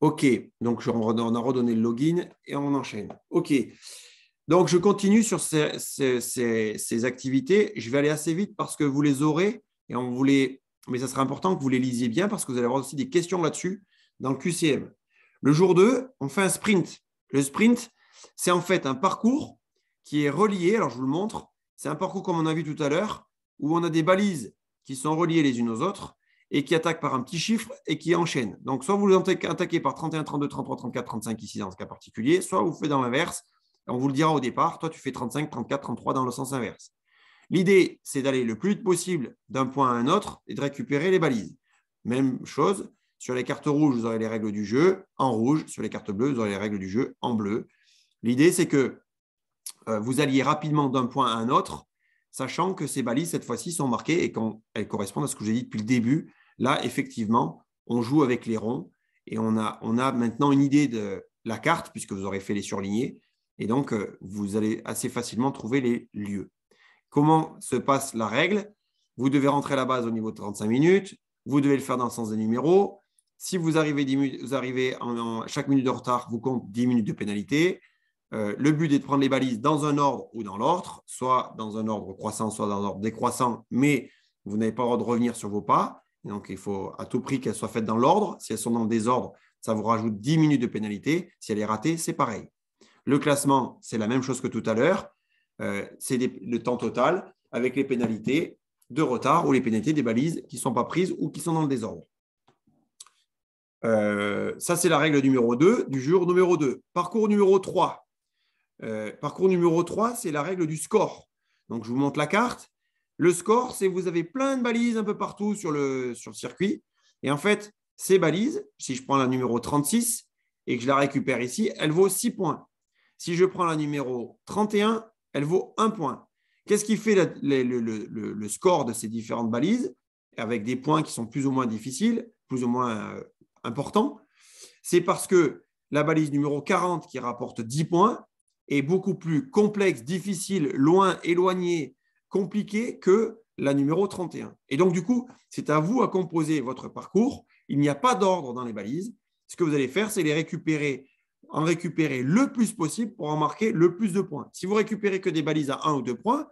OK, donc on a redonné le login et on enchaîne. OK, donc je continue sur ces activités. Je vais aller assez vite parce que vous les aurez et mais ça sera important que vous les lisiez bien parce que vous allez avoir aussi des questions là-dessus dans le QCM. Le jour 2, on fait un sprint. Le sprint, c'est en fait un parcours qui est relié, alors je vous le montre, c'est un parcours comme on a vu tout à l'heure, où on a des balises qui sont reliées les unes aux autres et qui attaquent par un petit chiffre et qui enchaînent. Donc, soit vous attaquez par 31, 32, 33, 34, 35 ici dans ce cas particulier, soit vous faites dans l'inverse. On vous le dira au départ, toi tu fais 35, 34, 33 dans le sens inverse. L'idée, c'est d'aller le plus vite possible d'un point à un autre et de récupérer les balises. Même chose, sur les cartes rouges, vous aurez les règles du jeu en rouge. Sur les cartes bleues, vous aurez les règles du jeu en bleu. L'idée, c'est que vous alliez rapidement d'un point à un autre, sachant que ces balises, cette fois-ci, sont marquées et qu'elles correspondent à ce que j'ai dit depuis le début. Là, effectivement, on joue avec les ronds et on a maintenant une idée de la carte, puisque vous aurez fait les surlignés. Et donc, vous allez assez facilement trouver les lieux. Comment se passe la règle? Vous devez rentrer à la base au niveau de 35 minutes. Vous devez le faire dans le sens des numéros. Si vous arrivez en chaque minute de retard, vous compte 10 minutes de pénalité. Le but est de prendre les balises dans un ordre ou dans l'autre, soit dans un ordre croissant, soit dans un ordre décroissant, mais vous n'avez pas le droit de revenir sur vos pas. Donc, il faut à tout prix qu'elles soient faites dans l'ordre. Si elles sont dans le désordre, ça vous rajoute 10 minutes de pénalité. Si elle est ratée, c'est pareil. Le classement, c'est la même chose que tout à l'heure. C'est le temps total avec les pénalités de retard ou les pénalités des balises qui ne sont pas prises ou qui sont dans le désordre. Ça, c'est la règle numéro 2 du jour numéro 2. Parcours numéro 3. Parcours numéro 3, c'est la règle du score. Donc, je vous montre la carte. Le score, c'est vous avez plein de balises un peu partout sur le circuit. Et en fait, ces balises, si je prends la numéro 36 et que je la récupère ici, elle vaut 6 points. Si je prends la numéro 31, elle vaut 1 point. Qu'est-ce qui fait le score de ces différentes balises avec des points qui sont plus ou moins difficiles, plus ou moins importants? C'est parce que la balise numéro 40 qui rapporte 10 points est beaucoup plus complexe, difficile, loin, éloigné, compliqué que la numéro 31. Et donc, du coup, c'est à vous à composer votre parcours. Il n'y a pas d'ordre dans les balises. Ce que vous allez faire, c'est en récupérer le plus possible pour en marquer le plus de points. Si vous récupérez que des balises à 1 ou 2 points,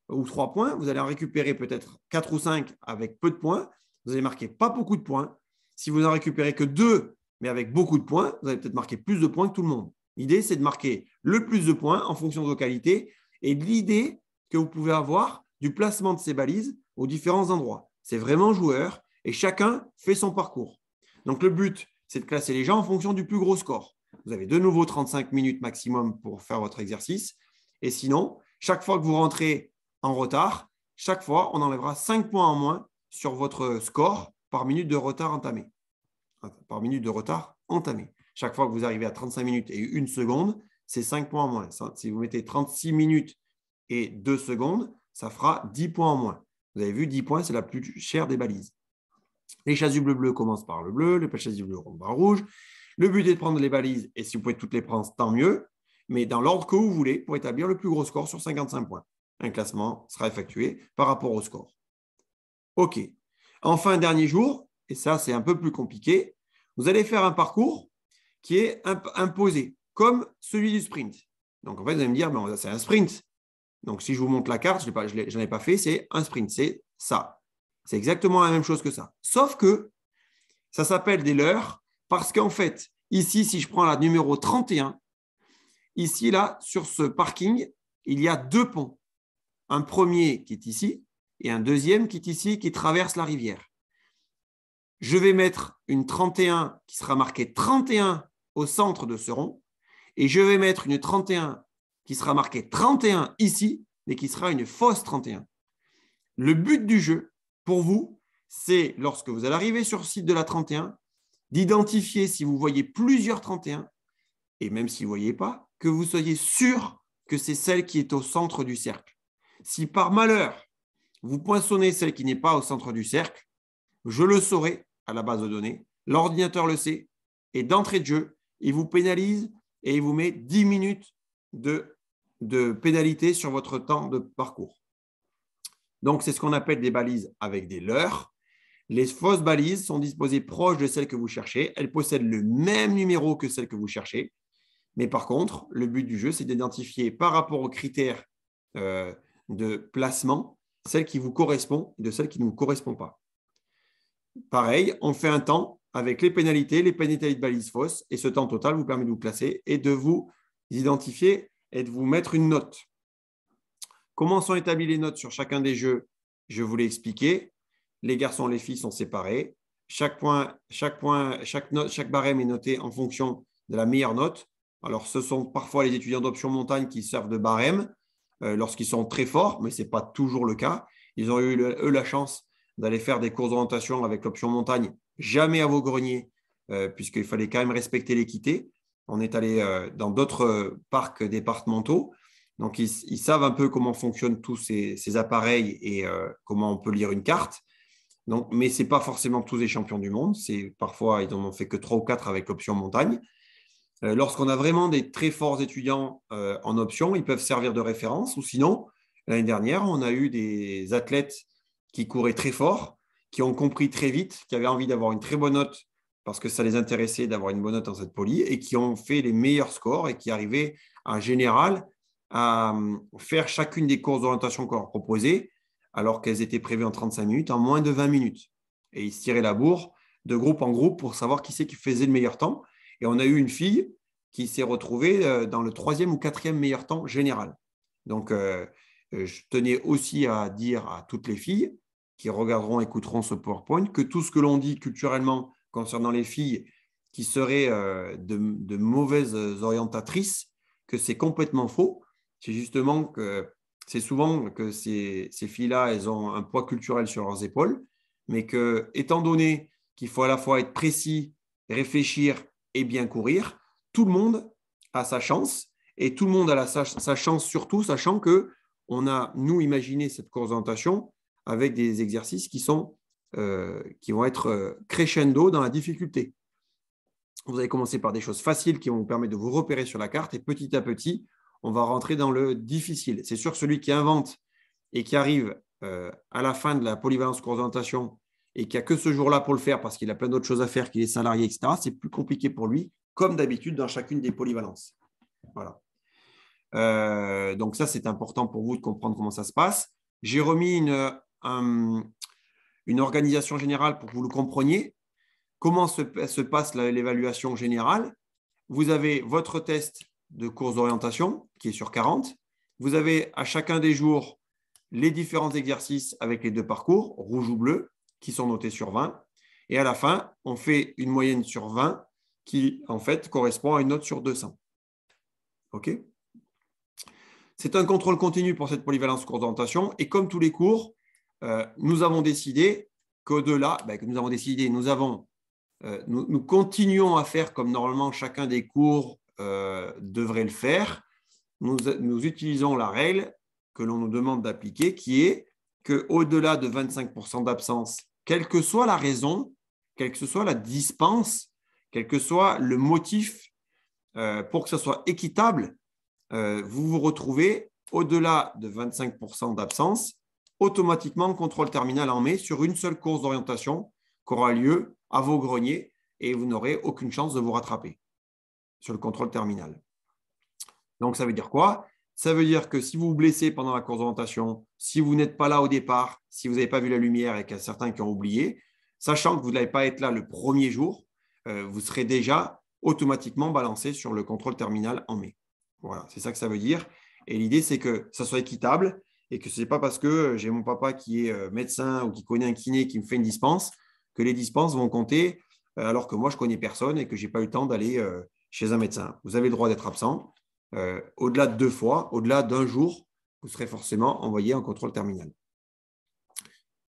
ou 3 points, vous allez en récupérer peut-être 4 ou 5 avec peu de points. Vous allez marquer pas beaucoup de points. Si vous en récupérez que 2, mais avec beaucoup de points, vous allez peut-être marquer plus de points que tout le monde. L'idée, c'est de marquer le plus de points en fonction de vos qualités et de l'idée que vous pouvez avoir du placement de ces balises aux différents endroits. C'est vraiment joueur et chacun fait son parcours. Donc, le but, c'est de classer les gens en fonction du plus gros score. Vous avez de nouveau 35 minutes maximum pour faire votre exercice. Et sinon, chaque fois que vous rentrez en retard, chaque fois, on enlèvera 5 points en moins sur votre score par minute de retard entamé. Chaque fois que vous arrivez à 35 minutes et 1 seconde, c'est 5 points en moins. Si vous mettez 36 minutes et 2 secondes, ça fera 10 points en moins. Vous avez vu, 10 points, c'est la plus chère des balises. Les chasubles bleus commencent par le bleu, les chasubles bleus par le rouge. Le but est de prendre les balises, et si vous pouvez toutes les prendre, tant mieux, mais dans l'ordre que vous voulez pour établir le plus gros score sur 55 points. Un classement sera effectué par rapport au score. OK. Enfin, dernier jour, et ça, c'est un peu plus compliqué, vous allez faire un parcours qui est imposé, comme celui du sprint. Donc, en fait, vous allez me dire, mais c'est un sprint. Donc, si je vous montre la carte, je n'en ai pas fait, c'est un sprint, c'est ça. C'est exactement la même chose que ça. Sauf que ça s'appelle des leurres parce qu'en fait, ici, si je prends la numéro 31, ici, là, sur ce parking, il y a 2 ponts. Un premier qui est ici et un deuxième qui est ici, qui traverse la rivière. Je vais mettre une 31 qui sera marquée 31 au centre de ce rond et je vais mettre une 31 qui sera marquée 31 ici, mais qui sera une fausse 31. Le but du jeu, pour vous, c'est lorsque vous allez arriver sur le site de la 31, d'identifier si vous voyez plusieurs 31, et même si vous ne voyez pas, que vous soyez sûr que c'est celle qui est au centre du cercle. Si par malheur, vous poinçonnez celle qui n'est pas au centre du cercle, je le saurai à la base de données, l'ordinateur le sait, et d'entrée de jeu, il vous pénalise et il vous met 10 minutes de pénalité sur votre temps de parcours. Donc, c'est ce qu'on appelle des balises avec des leurres. Les fausses balises sont disposées proches de celles que vous cherchez. Elles possèdent le même numéro que celles que vous cherchez. Mais par contre, le but du jeu, c'est d'identifier par rapport aux critères de placement celles qui vous correspondent et de celles qui ne vous correspondent pas. Pareil, on fait un temps avec les pénalités de balises fausses et ce temps total vous permet de vous classer et de vous identifier et de vous mettre une note. Comment sont établies les notes sur chacun des jeux? Je vous l'ai expliqué. Les garçons et les filles sont séparés. Chaque barème est noté en fonction de la meilleure note. Alors, ce sont parfois les étudiants d'option montagne qui servent de barème lorsqu'ils sont très forts, mais ce n'est pas toujours le cas. Ils ont eu, eux, la chance d'aller faire des courses d'orientation avec l'option montagne, jamais à Vaugrennier, puisqu'il fallait quand même respecter l'équité. On est allé dans d'autres parcs départementaux. Donc, ils savent un peu comment fonctionnent tous ces appareils et comment on peut lire une carte. Donc, mais ce n'est pas forcément tous les champions du monde. Parfois, ils n'en ont fait que 3 ou 4 avec l'option montagne. Lorsqu'on a vraiment des très forts étudiants en option, ils peuvent servir de référence. Ou sinon, l'année dernière, on a eu des athlètes qui couraient très fort, qui ont compris très vite, qui avaient envie d'avoir une très bonne note parce que ça les intéressait d'avoir une bonne note dans cette poly et qui ont fait les meilleurs scores et qui arrivaient en général à faire chacune des courses d'orientation qu'on leur proposait alors qu'elles étaient prévues en 35 minutes, en moins de 20 minutes. Et ils se tiraient la bourre de groupe en groupe pour savoir qui c'est qui faisait le meilleur temps. Et on a eu une fille qui s'est retrouvée dans le 3e ou 4e meilleur temps général. Donc, je tenais aussi à dire à toutes les filles qui regarderont, écouteront ce PowerPoint, que tout ce que l'on dit culturellement concernant les filles qui seraient de mauvaises orientatrices, que c'est complètement faux. C'est justement que c'est souvent que ces filles-là, elles ont un poids culturel sur leurs épaules, mais que, étant donné qu'il faut à la fois être précis, réfléchir et bien courir, tout le monde a sa chance et tout le monde a sa chance surtout, sachant qu'on a, nous, imaginé cette course d'orientation avec des exercices qui vont être crescendo dans la difficulté. Vous allez commencer par des choses faciles qui vont vous permettre de vous repérer sur la carte et petit à petit, on va rentrer dans le difficile. C'est sûr, celui qui invente et qui arrive à la fin de la polyvalence course d'orientation et qui a que ce jour-là pour le faire parce qu'il a plein d'autres choses à faire, qu'il est salarié, etc., c'est plus compliqué pour lui, comme d'habitude dans chacune des polyvalences. Voilà. Donc ça, c'est important pour vous de comprendre comment ça se passe. J'ai remis une organisation générale pour que vous le compreniez. Comment se passe l'évaluation générale? Vous avez votre test de course d'orientation qui est sur 40. Vous avez à chacun des jours les différents exercices avec les 2 parcours, rouge ou bleu, qui sont notés sur 20. Et à la fin, on fait une moyenne sur 20 qui, en fait, correspond à une note sur 200. OK? C'est un contrôle continu pour cette polyvalence course d'orientation. Et comme tous les cours, nous avons décidé qu'au-delà, nous continuons à faire comme normalement chacun des cours devrait le faire. Nous utilisons la règle que l'on nous demande d'appliquer qui est qu'au-delà de 25% d'absence, quelle que soit la raison, quelle que soit la dispense, quel que soit le motif, pour que ce soit équitable, vous vous retrouvez au-delà de 25% d'absence, automatiquement contrôle terminal en mai sur une seule course d'orientation qui aura lieu à Vaugrenez et vous n'aurez aucune chance de vous rattraper sur le contrôle terminal. Donc, ça veut dire quoi? Ça veut dire que si vous vous blessez pendant la course d'orientation, si vous n'êtes pas là au départ, si vous n'avez pas vu la lumière et qu'il y a certains qui ont oublié, sachant que vous n'allez pas être là le premier jour, vous serez déjà automatiquement balancé sur le contrôle terminal en mai. Voilà, c'est ça que ça veut dire. Et l'idée, c'est que ça soit équitable et que ce n'est pas parce que j'ai mon papa qui est médecin ou qui connaît un kiné qui me fait une dispense que les dispenses vont compter alors que moi, je ne connais personne et que je n'ai pas eu le temps d'aller chez un médecin. Vous avez le droit d'être absent. Au-delà de 2 fois, au-delà d'un jour, vous serez forcément envoyé en contrôle terminal.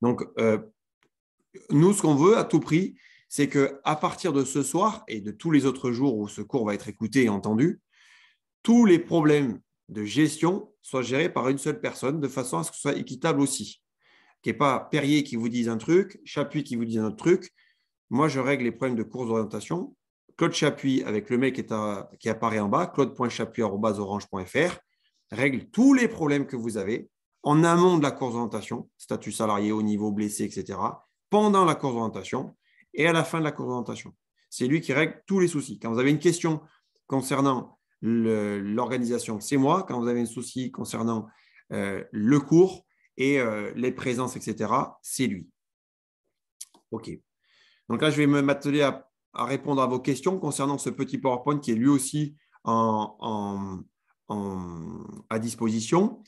Donc, nous, ce qu'on veut à tout prix, c'est qu'à partir de ce soir et de tous les autres jours où ce cours va être écouté et entendu, tous les problèmes de gestion soient gérés par une seule personne de façon à ce que ce soit équitable aussi. Qu'il n'y ait pas Perrier qui vous dise un truc, Chapuis qui vous dise un autre truc. Moi, je règle les problèmes de course d'orientation. Claude Chapuis, avec le mail qui apparaît en bas, claude.chapuis@orange.fr, règle tous les problèmes que vous avez en amont de la course d'orientation, statut salarié, haut niveau, blessé, etc., pendant la course d'orientation et à la fin de la course d'orientation. C'est lui qui règle tous les soucis. Quand vous avez une question concernant l'organisation, c'est moi. Quand vous avez un souci concernant le cours et les présences, etc., c'est lui. OK. Donc là, je vais m'atteler à répondre à vos questions concernant ce petit PowerPoint qui est lui aussi à disposition.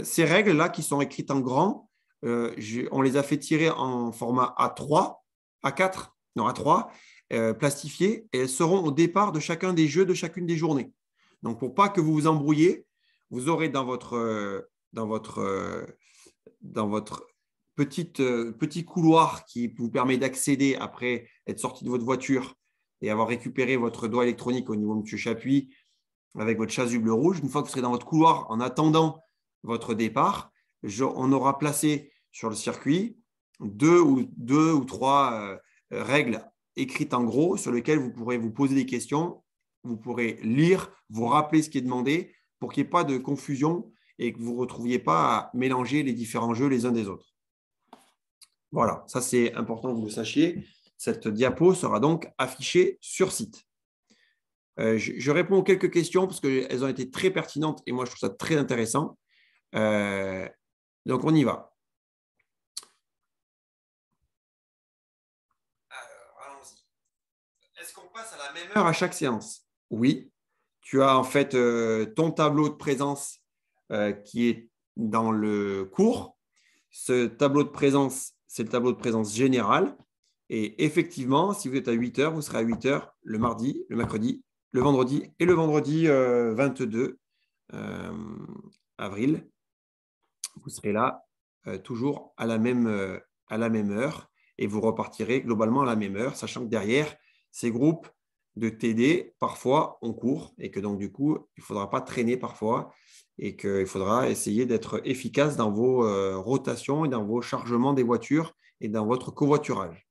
Ces règles-là qui sont écrites en grand, on les a fait tirer en format A3, A4, non A3, plastifiées, et elles seront au départ de chacun des jeux de chacune des journées. Donc, pour pas que vous vous embrouillez, vous aurez dans votre petit couloir qui vous permet d'accéder après être sorti de votre voiture et avoir récupéré votre doigt électronique au niveau de M. Chapuis avec votre chasuble rouge. Une fois que vous serez dans votre couloir en attendant votre départ, on aura placé sur le circuit deux ou trois règles écrites en gros sur lesquelles vous pourrez vous poser des questions, vous pourrez lire, vous rappeler ce qui est demandé pour qu'il n'y ait pas de confusion et que vous ne retrouviez pas à mélanger les différents jeux les uns des autres. Voilà, ça c'est important que vous le sachiez. Cette diapo sera donc affichée sur site. Je réponds aux quelques questions parce qu'elles ont été très pertinentes et moi je trouve ça très intéressant. Donc on y va. Alors, allons-y. Est-ce qu'on passe à la même heure à chaque séance? Oui. Tu as en fait ton tableau de présence qui est dans le cours. Ce tableau de présence, c'est le tableau de présence général. Et effectivement, si vous êtes à 8 heures, vous serez à 8 heures le mardi, le mercredi, le vendredi et le vendredi 22 avril. Vous serez là toujours à la même heure et vous repartirez globalement à la même heure, sachant que derrière, ces groupes de TD, parfois, on court et que donc, du coup, il ne faudra pas traîner parfois et qu'il faudra essayer d'être efficace dans vos rotations et dans vos chargements des voitures et dans votre covoiturage.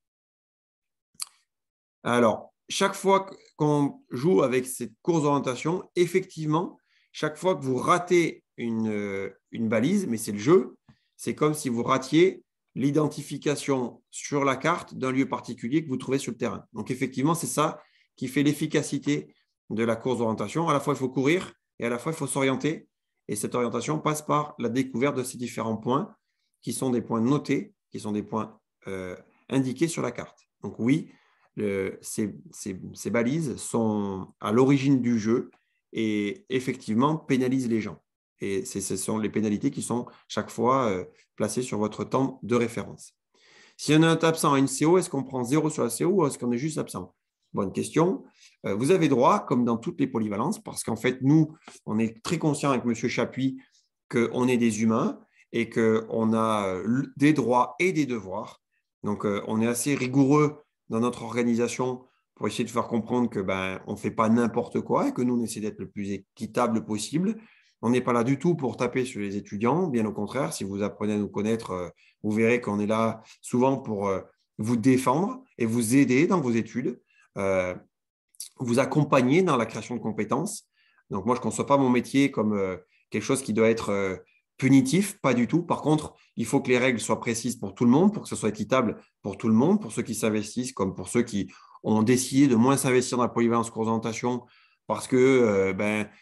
Alors, chaque fois qu'on joue avec cette course d'orientation, effectivement, chaque fois que vous ratez une balise, mais c'est le jeu, c'est comme si vous ratiez l'identification sur la carte d'un lieu particulier que vous trouvez sur le terrain. Donc, effectivement, c'est ça qui fait l'efficacité de la course d'orientation. À la fois, il faut courir et à la fois, il faut s'orienter. Et cette orientation passe par la découverte de ces différents points qui sont des points notés, qui sont des points indiqués sur la carte. Donc, oui, ces balises sont à l'origine du jeu et effectivement pénalisent les gens. Et ce sont les pénalités qui sont chaque fois placées sur votre temps de référence. Si on est absent à une CO, est-ce qu'on prend 0 sur la CO ou est-ce qu'on est juste absent? Bonne question. Vous avez droit, comme dans toutes les polyvalences, parce qu'en fait, nous, on est très conscient avec M. Chapuis qu'on est des humains et qu'on a des droits et des devoirs. Donc, on est assez rigoureux dans notre organisation pour essayer de faire comprendre que on ne fait pas n'importe quoi et que nous, on essaie d'être le plus équitable possible. On n'est pas là du tout pour taper sur les étudiants, bien au contraire. Si vous apprenez à nous connaître, vous verrez qu'on est là souvent pour vous défendre et vous aider dans vos études, vous accompagner dans la création de compétences. Donc moi, je ne conçois pas mon métier comme quelque chose qui doit être punitif, pas du tout. Par contre, il faut que les règles soient précises pour tout le monde, pour que ce soit équitable pour tout le monde, pour ceux qui s'investissent comme pour ceux qui ont décidé de moins s'investir dans la polyvalence cours d'orientation parce que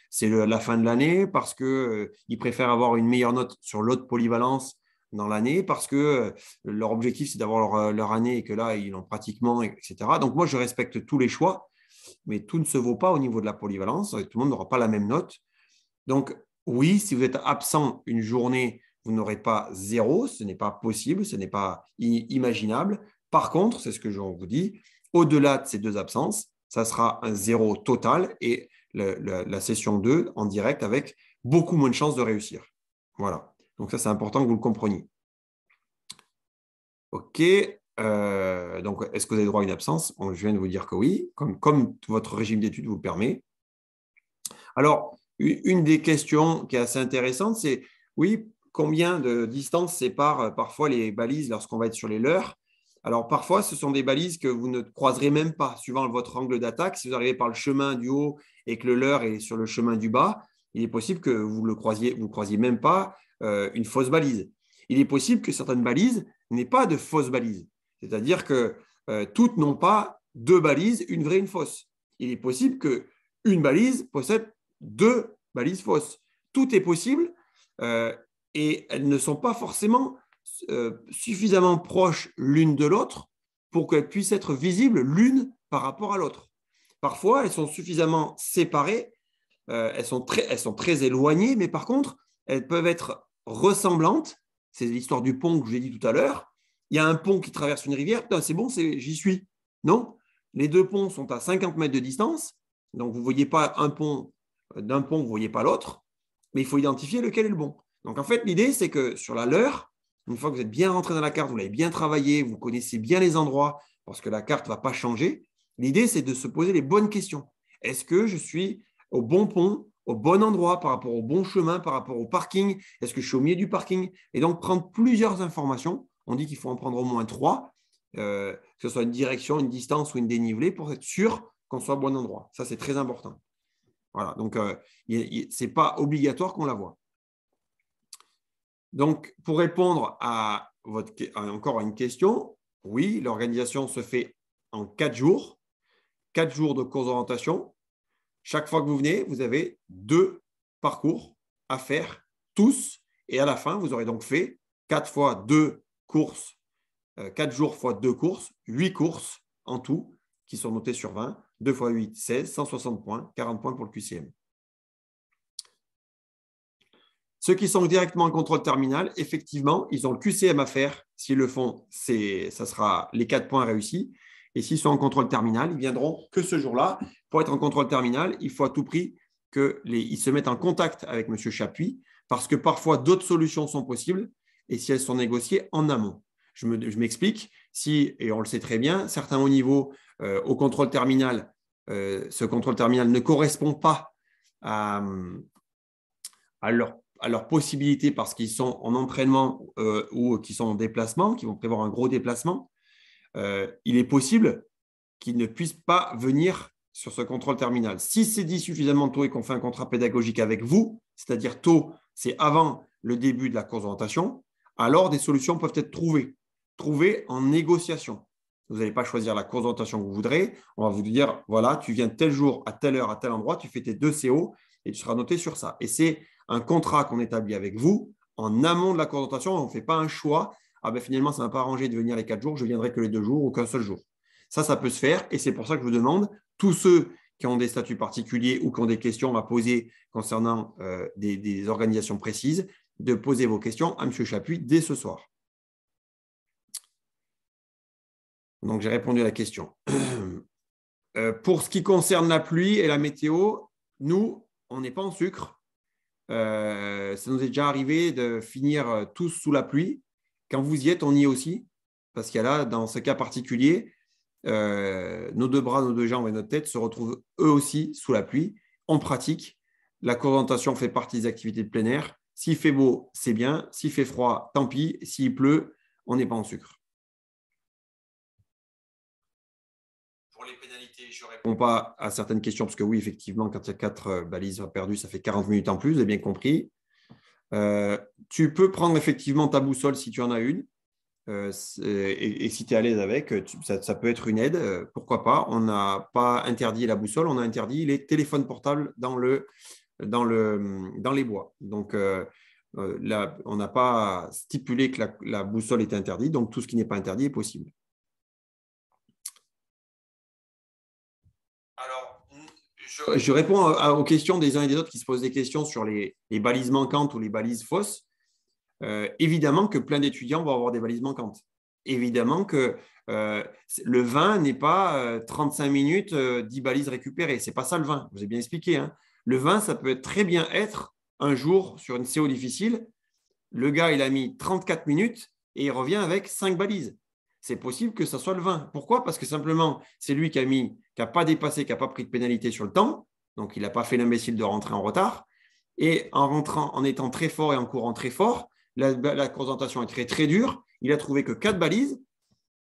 c'est la fin de l'année, parce qu'ils préfèrent avoir une meilleure note sur l'autre polyvalence dans l'année, parce que leur objectif, c'est d'avoir leur année et que là, ils l'ont pratiquement, etc. Donc moi, je respecte tous les choix, mais tout ne se vaut pas au niveau de la polyvalence. Tout le monde n'aura pas la même note. Donc, oui, si vous êtes absent une journée, vous n'aurez pas 0, ce n'est pas possible, ce n'est pas imaginable. Par contre, c'est ce que je vous dis, au-delà de ces 2 absences, ça sera un 0 total et la session 2 en direct avec beaucoup moins de chances de réussir. Voilà. Donc ça, c'est important que vous le compreniez. OK. Donc, est-ce que vous avez droit à une absence? Je viens de vous dire que oui, comme votre régime d'études vous le permet. Alors, une des questions qui est assez intéressante, c'est oui, combien de distance séparent parfois les balises lorsqu'on va être sur les leurres? Alors, parfois, ce sont des balises que vous ne croiserez même pas, suivant votre angle d'attaque. Si vous arrivez par le chemin du haut et que le leurre est sur le chemin du bas, il est possible que vous ne croisiez même pas une fausse balise. Il est possible que certaines balises n'aient pas de fausses balises. C'est-à-dire que toutes n'ont pas 2 balises, une vraie et une fausse. Il est possible qu'une balise possède 2 balises fausses. Tout est possible et elles ne sont pas forcément suffisamment proches l'une de l'autre pour qu'elles puissent être visibles l'une par rapport à l'autre. Parfois, elles sont suffisamment séparées, elles sont très éloignées, mais par contre, elles peuvent être ressemblantes. C'est l'histoire du pont que je vous ai dit tout à l'heure. Il y a un pont qui traverse une rivière, c'est bon, j'y suis. Non, les 2 ponts sont à 50 mètres de distance, donc vous ne voyez pas un pont d'un pont, vous ne voyez pas l'autre, mais il faut identifier lequel est le bon. Donc en fait, l'idée, c'est que sur la leurre, une fois que vous êtes bien rentré dans la carte, vous l'avez bien travaillé, vous connaissez bien les endroits, parce que la carte ne va pas changer, l'idée, c'est de se poser les bonnes questions. Est-ce que je suis au bon pont, au bon endroit, par rapport au bon chemin, par rapport au parking? Est-ce que je suis au milieu du parking? Et donc, prendre plusieurs informations. On dit qu'il faut en prendre au moins 3, que ce soit une direction, une distance ou une dénivelée, pour être sûr qu'on soit au bon endroit. Ça, c'est très important. Voilà, donc ce n'est pas obligatoire qu'on la voit. Donc, pour répondre encore à une question, oui, l'organisation se fait en 4 jours, 4 jours de cours d'orientation. Chaque fois que vous venez, vous avez 2 parcours à faire, tous, et à la fin, vous aurez donc fait 4 fois 2 courses, 4 jours fois 2 courses, 8 courses en tout, qui sont notées sur 20, 2 fois 8, 16, 160 points, 40 points pour le QCM. Ceux qui sont directement en contrôle terminal, effectivement, ils ont le QCM à faire. S'ils le font, ça sera les 4 points réussis. Et s'ils sont en contrôle terminal, ils viendront que ce jour-là. Pour être en contrôle terminal, il faut à tout prix qu'ils se mettent en contact avec M. Chapuis, parce que parfois, d'autres solutions sont possibles, et si elles sont négociées en amont. Je m'explique. Si, et on le sait très bien, certains hauts niveaux au contrôle terminal, ce contrôle terminal ne correspond pas à leur possibilité parce qu'ils sont en entraînement ou qu'ils sont en déplacement, qu'ils vont prévoir un gros déplacement, il est possible qu'ils ne puissent pas venir sur ce contrôle terminal. Si c'est dit suffisamment tôt et qu'on fait un contrat pédagogique avec vous, c'est-à-dire tôt, c'est avant le début de la course d'orientation, alors des solutions peuvent être trouvées en négociation. Vous n'allez pas choisir la course d'orientation que vous voudrez. On va vous dire, voilà, tu viens tel jour, à telle heure, à tel endroit, tu fais tes 2 CO et tu seras noté sur ça. Et c'est un contrat qu'on établit avec vous en amont de la course d'orientation. On ne fait pas un choix. Ah ben finalement, ça ne m'a pas arrangé de venir les 4 jours, je ne viendrai que les 2 jours ou qu'un seul jour. Ça peut se faire et c'est pour ça que je vous demande, tous ceux qui ont des statuts particuliers ou qui ont des questions à poser concernant des organisations précises, de poser vos questions à M. Chapuis dès ce soir. Donc, j'ai répondu à la question. Pour ce qui concerne la pluie et la météo, nous, on n'est pas en sucre. Ça nous est déjà arrivé de finir tous sous la pluie. Quand vous y êtes, on y est aussi. Parce qu'il y a là, dans ce cas particulier, nos 2 bras, nos 2 jambes et notre tête se retrouvent eux aussi sous la pluie. On pratique La course d'orientation fait partie des activités de plein air. S'il fait beau, c'est bien. S'il fait froid, tant pis. S'il pleut, on n'est pas en sucre. Pour les pénalités, je ne réponds pas à certaines questions parce que oui, effectivement, quand il y a 4 balises perdues, ça fait 40 minutes en plus, vous avez bien compris. Tu peux prendre effectivement ta boussole si tu en as une. Et si tu es à l'aise avec, ça peut être une aide. Pourquoi pas? On n'a pas interdit la boussole, on a interdit les téléphones portables dans les bois. Donc, là, on n'a pas stipulé que la boussole était interdite, donc tout ce qui n'est pas interdit est possible. Alors, je réponds aux questions des uns et des autres qui se posent des questions sur les balises manquantes ou les balises fausses. Évidemment que plein d'étudiants vont avoir des balises manquantes. Évidemment que le vin n'est pas 35 minutes, 10 balises récupérées. Ce n'est pas ça le vin, je vous ai bien expliqué. Hein. Le vin, ça peut très bien être un jour sur une CO difficile. Le gars, il a mis 34 minutes et il revient avec 5 balises. C'est possible que ça soit le vin. Pourquoi? Parce que simplement, c'est lui qui n'a pas dépassé, qui n'a pas pris de pénalité sur le temps. Donc, il n'a pas fait l'imbécile de rentrer en retard. Et en rentrant, en étant très fort et en courant très fort, la concentration est très, très dure. Il a trouvé que 4 balises.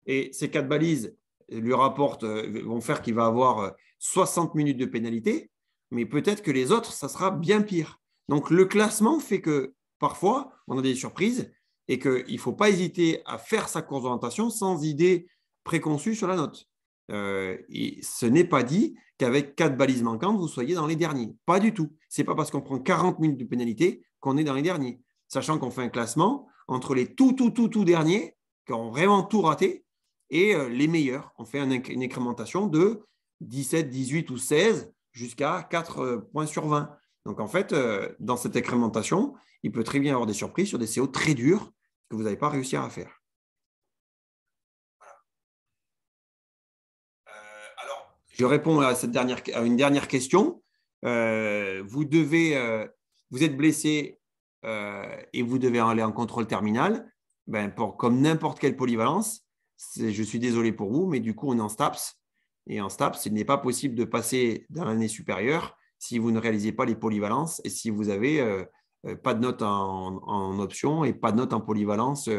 Et ces 4 balises lui rapportent, vont faire qu'il va avoir 60 minutes de pénalité. Mais peut-être que les autres, ça sera bien pire. Donc, le classement fait que parfois, on a des surprises et qu'il ne faut pas hésiter à faire sa course d'orientation sans idée préconçue sur la note. Et ce n'est pas dit qu'avec 4 balises manquantes, vous soyez dans les derniers. Pas du tout. Ce n'est pas parce qu'on prend 40 minutes de pénalité qu'on est dans les derniers. Sachant qu'on fait un classement entre les tout derniers, qui ont vraiment tout raté, et les meilleurs. On fait une incrémentation de 17, 18 ou 16 jusqu'à 4 points sur 20. Donc, en fait, dans cette incrémentation, il peut très bien y avoir des surprises sur des CO très durs que vous n'avez pas réussi à faire. Alors, je réponds à une dernière question. Vous êtes blessé et vous devez aller en contrôle terminal. Comme n'importe quelle polyvalence, je suis désolé pour vous, mais du coup, on est en STAPS. Et en STAPS, il n'est pas possible de passer dans l'année supérieure si vous ne réalisez pas les polyvalences et si vous n'avez pas de note en option et pas de note en polyvalence.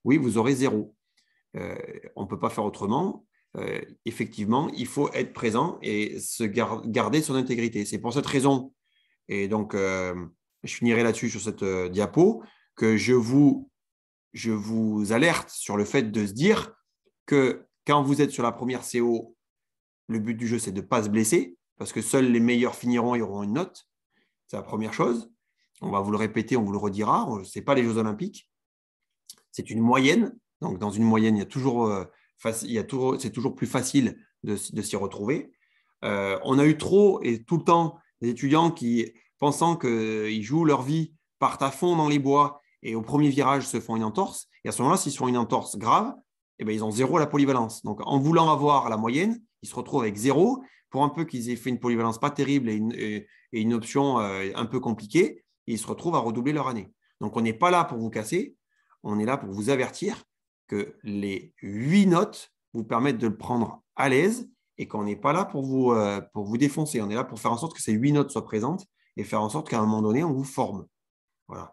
Oui, vous aurez 0. On ne peut pas faire autrement. Effectivement, il faut être présent et garder son intégrité. C'est pour cette raison, et donc je finirai là-dessus sur cette diapo, que je vous alerte sur le fait de se dire que quand vous êtes sur la première CO, le but du jeu, c'est de ne pas se blesser, parce que seuls les meilleurs finiront et auront une note. C'est la première chose. On va vous le répéter, on vous le redira. Ce n'est pas les Jeux Olympiques. C'est une moyenne. Donc, dans une moyenne, c'est toujours plus facile de s'y retrouver. On a eu trop et tout le temps des étudiants qui, pensant qu'ils jouent leur vie, partent à fond dans les bois et au premier virage se font une entorse. Et à ce moment-là, s'ils se font une entorse grave, ils ont 0 à la polyvalence. Donc, en voulant avoir la moyenne, ils se retrouvent avec 0. Pour un peu qu'ils aient fait une polyvalence pas terrible et une option un peu compliquée, ils se retrouvent à redoubler leur année. Donc, on n'est pas là pour vous casser, on est là pour vous avertir que les 8 notes vous permettent de le prendre à l'aise et qu'on n'est pas là pour vous défoncer. On est là pour faire en sorte que ces 8 notes soient présentes et faire en sorte qu'à un moment donné, on vous forme. Voilà.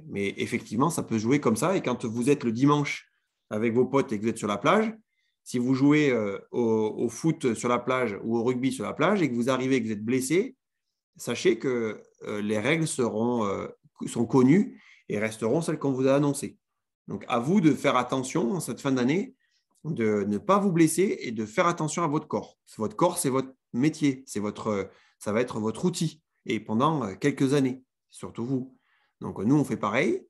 Mais effectivement, ça peut jouer comme ça. Et quand vous êtes le dimanche avec vos potes et que vous êtes sur la plage, si vous jouez au foot sur la plage ou au rugby sur la plage et que vous arrivez et que vous êtes blessé, sachez que les règles sont connues et resteront celles qu'on vous a annoncées. Donc, à vous de faire attention en cette fin d'année, de ne pas vous blesser et de faire attention à votre corps. Votre corps, c'est votre métier, ça va être votre outil. Et pendant quelques années, surtout vous. Donc, nous, on fait pareil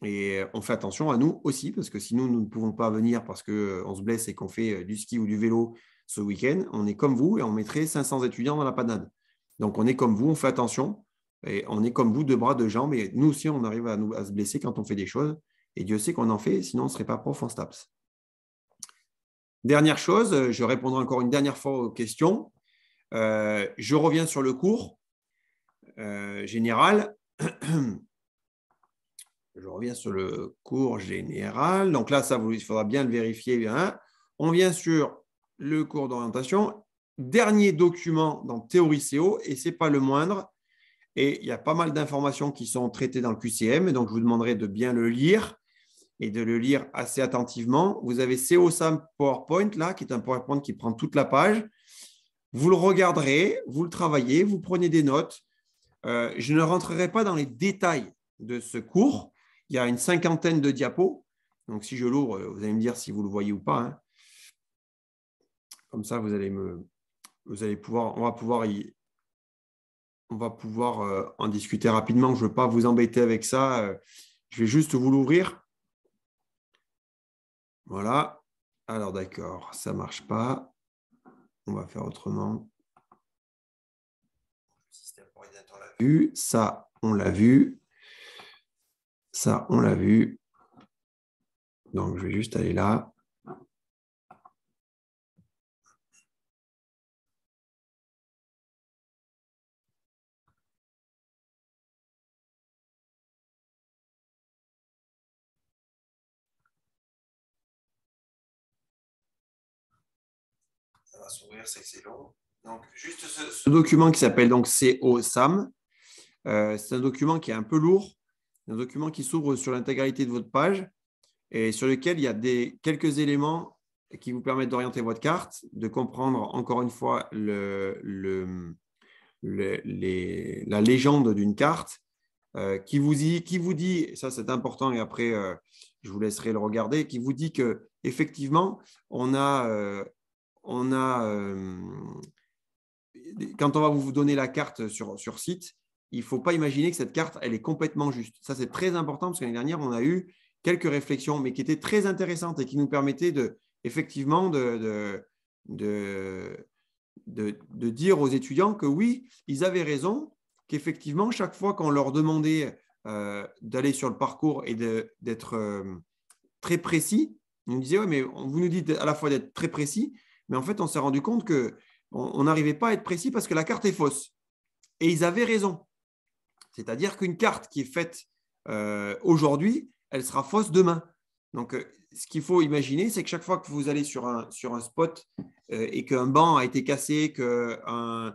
et on fait attention à nous aussi parce que sinon, nous ne pouvons pas venir parce qu'on se blesse et qu'on fait du ski ou du vélo ce week-end. On est comme vous et on mettrait 500 étudiants dans la panade. Donc, on est comme vous, on fait attention et on est comme vous, 2 bras, 2 jambes. Et nous aussi, on arrive à se blesser quand on fait des choses. Et Dieu sait qu'on en fait, sinon on ne serait pas prof en STAPS. Dernière chose, je répondrai encore une dernière fois aux questions. Je reviens sur le cours général. Je reviens sur le cours général. Donc là, il faudra bien le vérifier. On vient sur le cours d'orientation. Dernier document dans Théorie CO, et ce n'est pas le moindre, Et il y a pas mal d'informations qui sont traitées dans le QCM. Donc, je vous demanderai de bien le lire et de le lire assez attentivement. Vous avez COSAM PowerPoint, là, qui est un PowerPoint qui prend toute la page. Vous le regarderez, vous le travaillez, vous prenez des notes. Je ne rentrerai pas dans les détails de ce cours. Il y a une 50aine de diapos. Donc, si je l'ouvre, vous allez me dire si vous le voyez ou pas, hein. Comme ça, vous allez pouvoir, on va pouvoir en discuter rapidement. Je ne veux pas vous embêter avec ça. Je vais juste vous l'ouvrir. Voilà. Alors, d'accord, ça ne marche pas. On va faire autrement. Système coordinateur, on l'a vu. Ça, on l'a vu. Ça, on l'a vu. Donc, je vais juste aller là. Ça va s'ouvrir, c'est excellent. Donc, juste ce document qui s'appelle donc COSAM, c'est un document qui est un peu lourd, un document qui s'ouvre sur l'intégralité de votre page et sur lequel il y a quelques éléments qui vous permettent d'orienter votre carte, de comprendre encore une fois la légende d'une carte, qui vous dit, ça c'est important et après je vous laisserai le regarder, qui vous dit qu'effectivement, quand on va vous donner la carte sur site, il ne faut pas imaginer que cette carte, elle est complètement juste. Ça, c'est très important parce que l'année dernière, on a eu quelques réflexions, mais qui étaient très intéressantes et qui nous permettaient effectivement de dire aux étudiants que oui, ils avaient raison, qu'effectivement, chaque fois qu'on leur demandait d'aller sur le parcours et d'être très précis, on nous disait, oui, mais vous nous dites à la fois d'être très précis, mais en fait, on s'est rendu compte qu'on n'arrivait pas à être précis parce que la carte est fausse. Et ils avaient raison. C'est-à-dire qu'une carte qui est faite aujourd'hui, elle sera fausse demain. Donc, ce qu'il faut imaginer, c'est que chaque fois que vous allez sur un spot et qu'un banc a été cassé, qu'une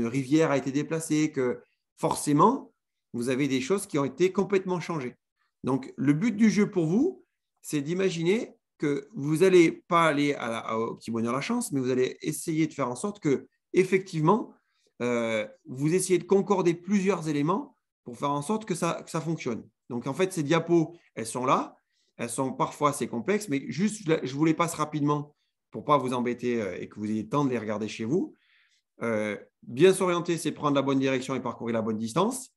rivière a été déplacée, que forcément, vous avez des choses qui ont été complètement changées. Donc, le but du jeu pour vous, c'est d'imaginer que vous n'allez pas aller au petit bonheur la chance, mais vous allez essayer de faire en sorte que, effectivement, vous essayez de concorder plusieurs éléments pour faire en sorte que ça fonctionne. Donc, en fait, ces diapos, elles sont là. Elles sont parfois assez complexes, mais juste, je vous les passe rapidement pour ne pas vous embêter et que vous ayez le temps de les regarder chez vous. Bien s'orienter, c'est prendre la bonne direction et parcourir la bonne distance.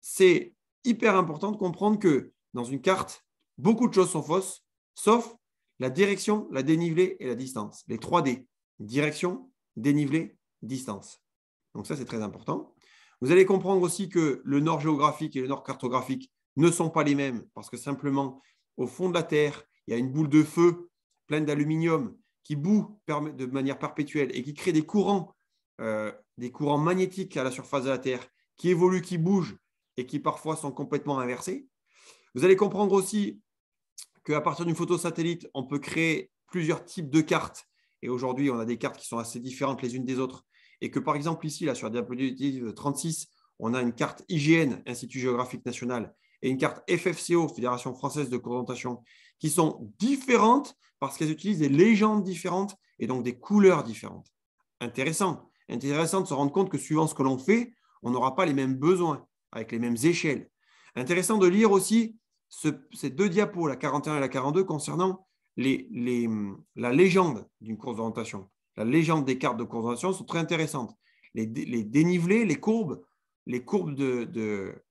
C'est hyper important de comprendre que dans une carte, beaucoup de choses sont fausses, sauf la direction, la dénivelée et la distance. Les 3D, direction, dénivelé, distance. Donc ça, c'est très important. Vous allez comprendre aussi que le nord géographique et le nord cartographique ne sont pas les mêmes parce que simplement, au fond de la Terre, il y a une boule de feu pleine d'aluminium qui bout de manière perpétuelle et qui crée des courants magnétiques à la surface de la Terre qui évoluent, qui bougent et qui parfois sont complètement inversés. Vous allez comprendre aussi qu'à partir d'une photo satellite, on peut créer plusieurs types de cartes. Et aujourd'hui, on a des cartes qui sont assez différentes les unes des autres. Et que par exemple ici, là, sur la diapositive 36, on a une carte IGN, Institut géographique national, et une carte FFCO, Fédération française de coordination, qui sont différentes parce qu'elles utilisent des légendes différentes et donc des couleurs différentes. Intéressant de se rendre compte que suivant ce que l'on fait, on n'aura pas les mêmes besoins, avec les mêmes échelles. Intéressant de lire aussi ces deux diapos, la 41 et la 42, concernant la légende d'une course d'orientation. La légende des cartes de course d'orientation sont très intéressantes. Les dénivelés, les courbes de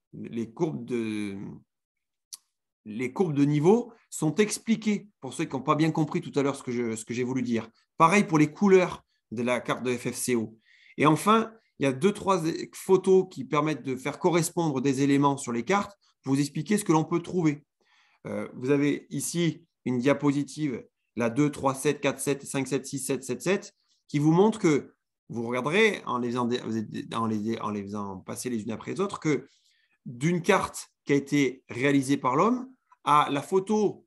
niveau sont expliquées pour ceux qui n'ont pas bien compris tout à l'heure ce que j'ai voulu dire. Pareil pour les couleurs de la carte de FFCO. Et enfin, il y a 2-3 photos qui permettent de faire correspondre des éléments sur les cartes pour vous expliquer ce que l'on peut trouver. Vous avez ici une diapositive, la 2, 3, 7, 4, 7, 5, 7, 6, 7, 7, 7, qui vous montre que, vous regarderez en les faisant passer les unes après les autres, que d'une carte qui a été réalisée par l'homme à la photo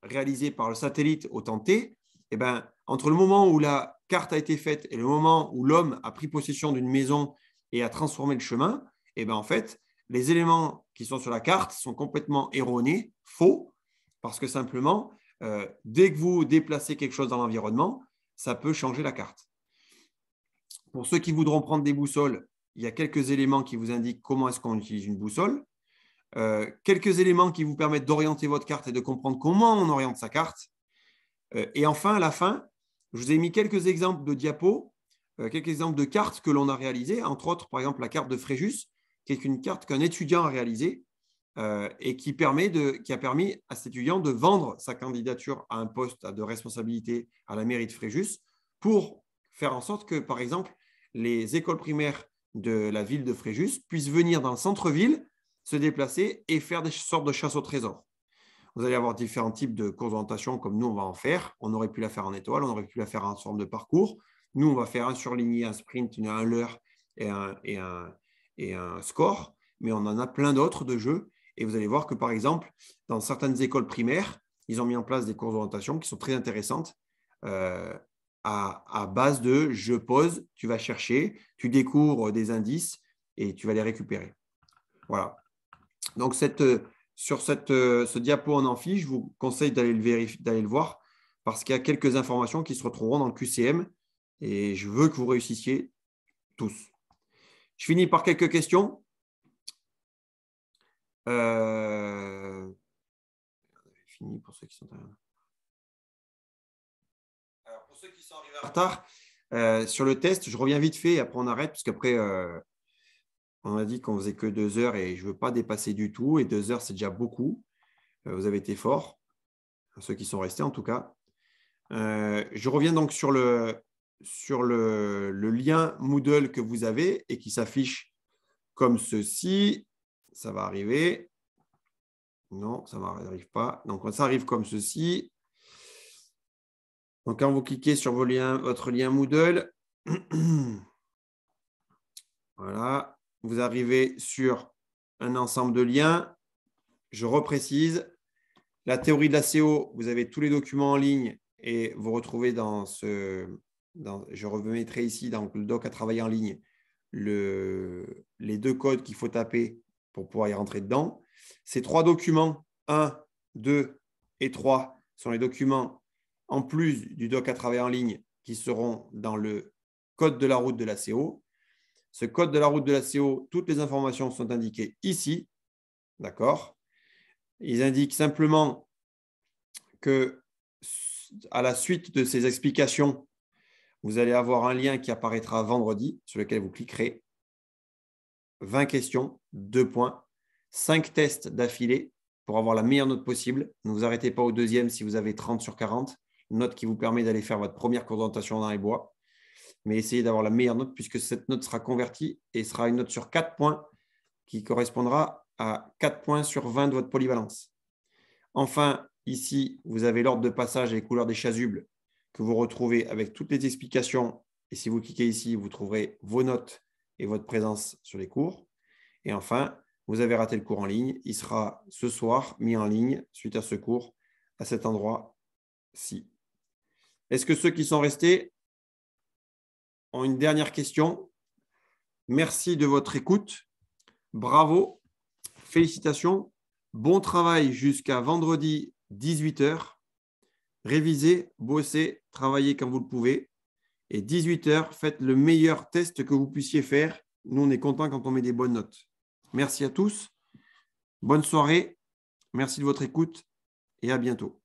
réalisée par le satellite au temps T, eh ben, entre le moment où la carte a été faite et le moment où l'homme a pris possession d'une maison et à transformer le chemin, et bien en fait, les éléments qui sont sur la carte sont complètement erronés, faux, parce que simplement, dès que vous déplacez quelque chose dans l'environnement, ça peut changer la carte. Pour ceux qui voudront prendre des boussoles, il y a quelques éléments qui vous indiquent comment est-ce qu'on utilise une boussole. Quelques éléments qui vous permettent d'orienter votre carte et de comprendre comment on oriente sa carte. Et enfin, à la fin, je vous ai mis quelques exemples de diapos, quelques exemples de cartes que l'on a réalisées, entre autres, par exemple, la carte de Fréjus, qui est une carte qu'un étudiant a réalisée et qui a permis à cet étudiant de vendre sa candidature à un poste de responsabilité à la mairie de Fréjus pour faire en sorte que, par exemple, les écoles primaires de la ville de Fréjus puissent venir dans le centre-ville, se déplacer et faire des sortes de chasse au trésor. Vous allez avoir différents types de courses d'orientation comme nous, on va en faire. On aurait pu la faire en étoile, on aurait pu la faire en forme de parcours. Nous, on va faire un surligné, un sprint, un leurre et un score. Mais on en a plein d'autres de jeux. Et vous allez voir que, par exemple, dans certaines écoles primaires, ils ont mis en place des courses d'orientation qui sont très intéressantes à base de je pose, tu vas chercher, tu découvres des indices et tu vas les récupérer. Voilà. Donc, sur ce diapo en amphi, je vous conseille d'aller le voir parce qu'il y a quelques informations qui se retrouveront dans le QCM et je veux que vous réussissiez tous. Je finis par quelques questions. Fini pour ceux qui sont arrivés. Alors, pour ceux qui sont arrivés en retard, sur le test, je reviens vite fait et après on arrête parce qu'après, on a dit qu'on faisait que 2 heures et je ne veux pas dépasser du tout. Et 2 heures, c'est déjà beaucoup. Vous avez été forts, ceux qui sont restés en tout cas. Je reviens donc sur le lien Moodle que vous avez et qui s'affiche comme ceci. Ça va arriver. Non, ça n'arrive pas. Donc, ça arrive comme ceci. Donc, quand vous cliquez sur votre lien Moodle, voilà, vous arrivez sur un ensemble de liens. Je reprécise. La théorie de la CO, vous avez tous les documents en ligne et vous retrouvez je remettrai ici dans le doc à travailler en ligne les 2 codes qu'il faut taper pour pouvoir y rentrer dedans. Ces 3 documents, 1, 2 et 3, sont les documents en plus du doc à travailler en ligne qui seront dans le code de la route de la CO. Ce code de la route de la CO, toutes les informations sont indiquées ici. D'accord ? Ils indiquent simplement que à la suite de ces explications, vous allez avoir un lien qui apparaîtra vendredi sur lequel vous cliquerez. 20 questions, 2 points, 5 tests d'affilée pour avoir la meilleure note possible. Ne vous arrêtez pas au deuxième si vous avez 30 sur 40, note qui vous permet d'aller faire votre première course d'orientation dans les bois. Mais essayez d'avoir la meilleure note puisque cette note sera convertie et sera une note sur 4 points qui correspondra à 4 points sur 20 de votre polyvalence. Enfin, ici, vous avez l'ordre de passage et les couleurs des chasubles que vous retrouvez avec toutes les explications. Et si vous cliquez ici, vous trouverez vos notes et votre présence sur les cours. Et enfin, vous avez raté le cours en ligne. Il sera ce soir mis en ligne suite à ce cours à cet endroit-ci. Est-ce que ceux qui sont restés ont une dernière question? Merci de votre écoute. Bravo. Félicitations. Bon travail jusqu'à vendredi 18 h. Révisez, bossez, travaillez quand vous le pouvez. Et 18 h, faites le meilleur test que vous puissiez faire. Nous, on est contents quand on met des bonnes notes. Merci à tous. Bonne soirée. Merci de votre écoute et à bientôt.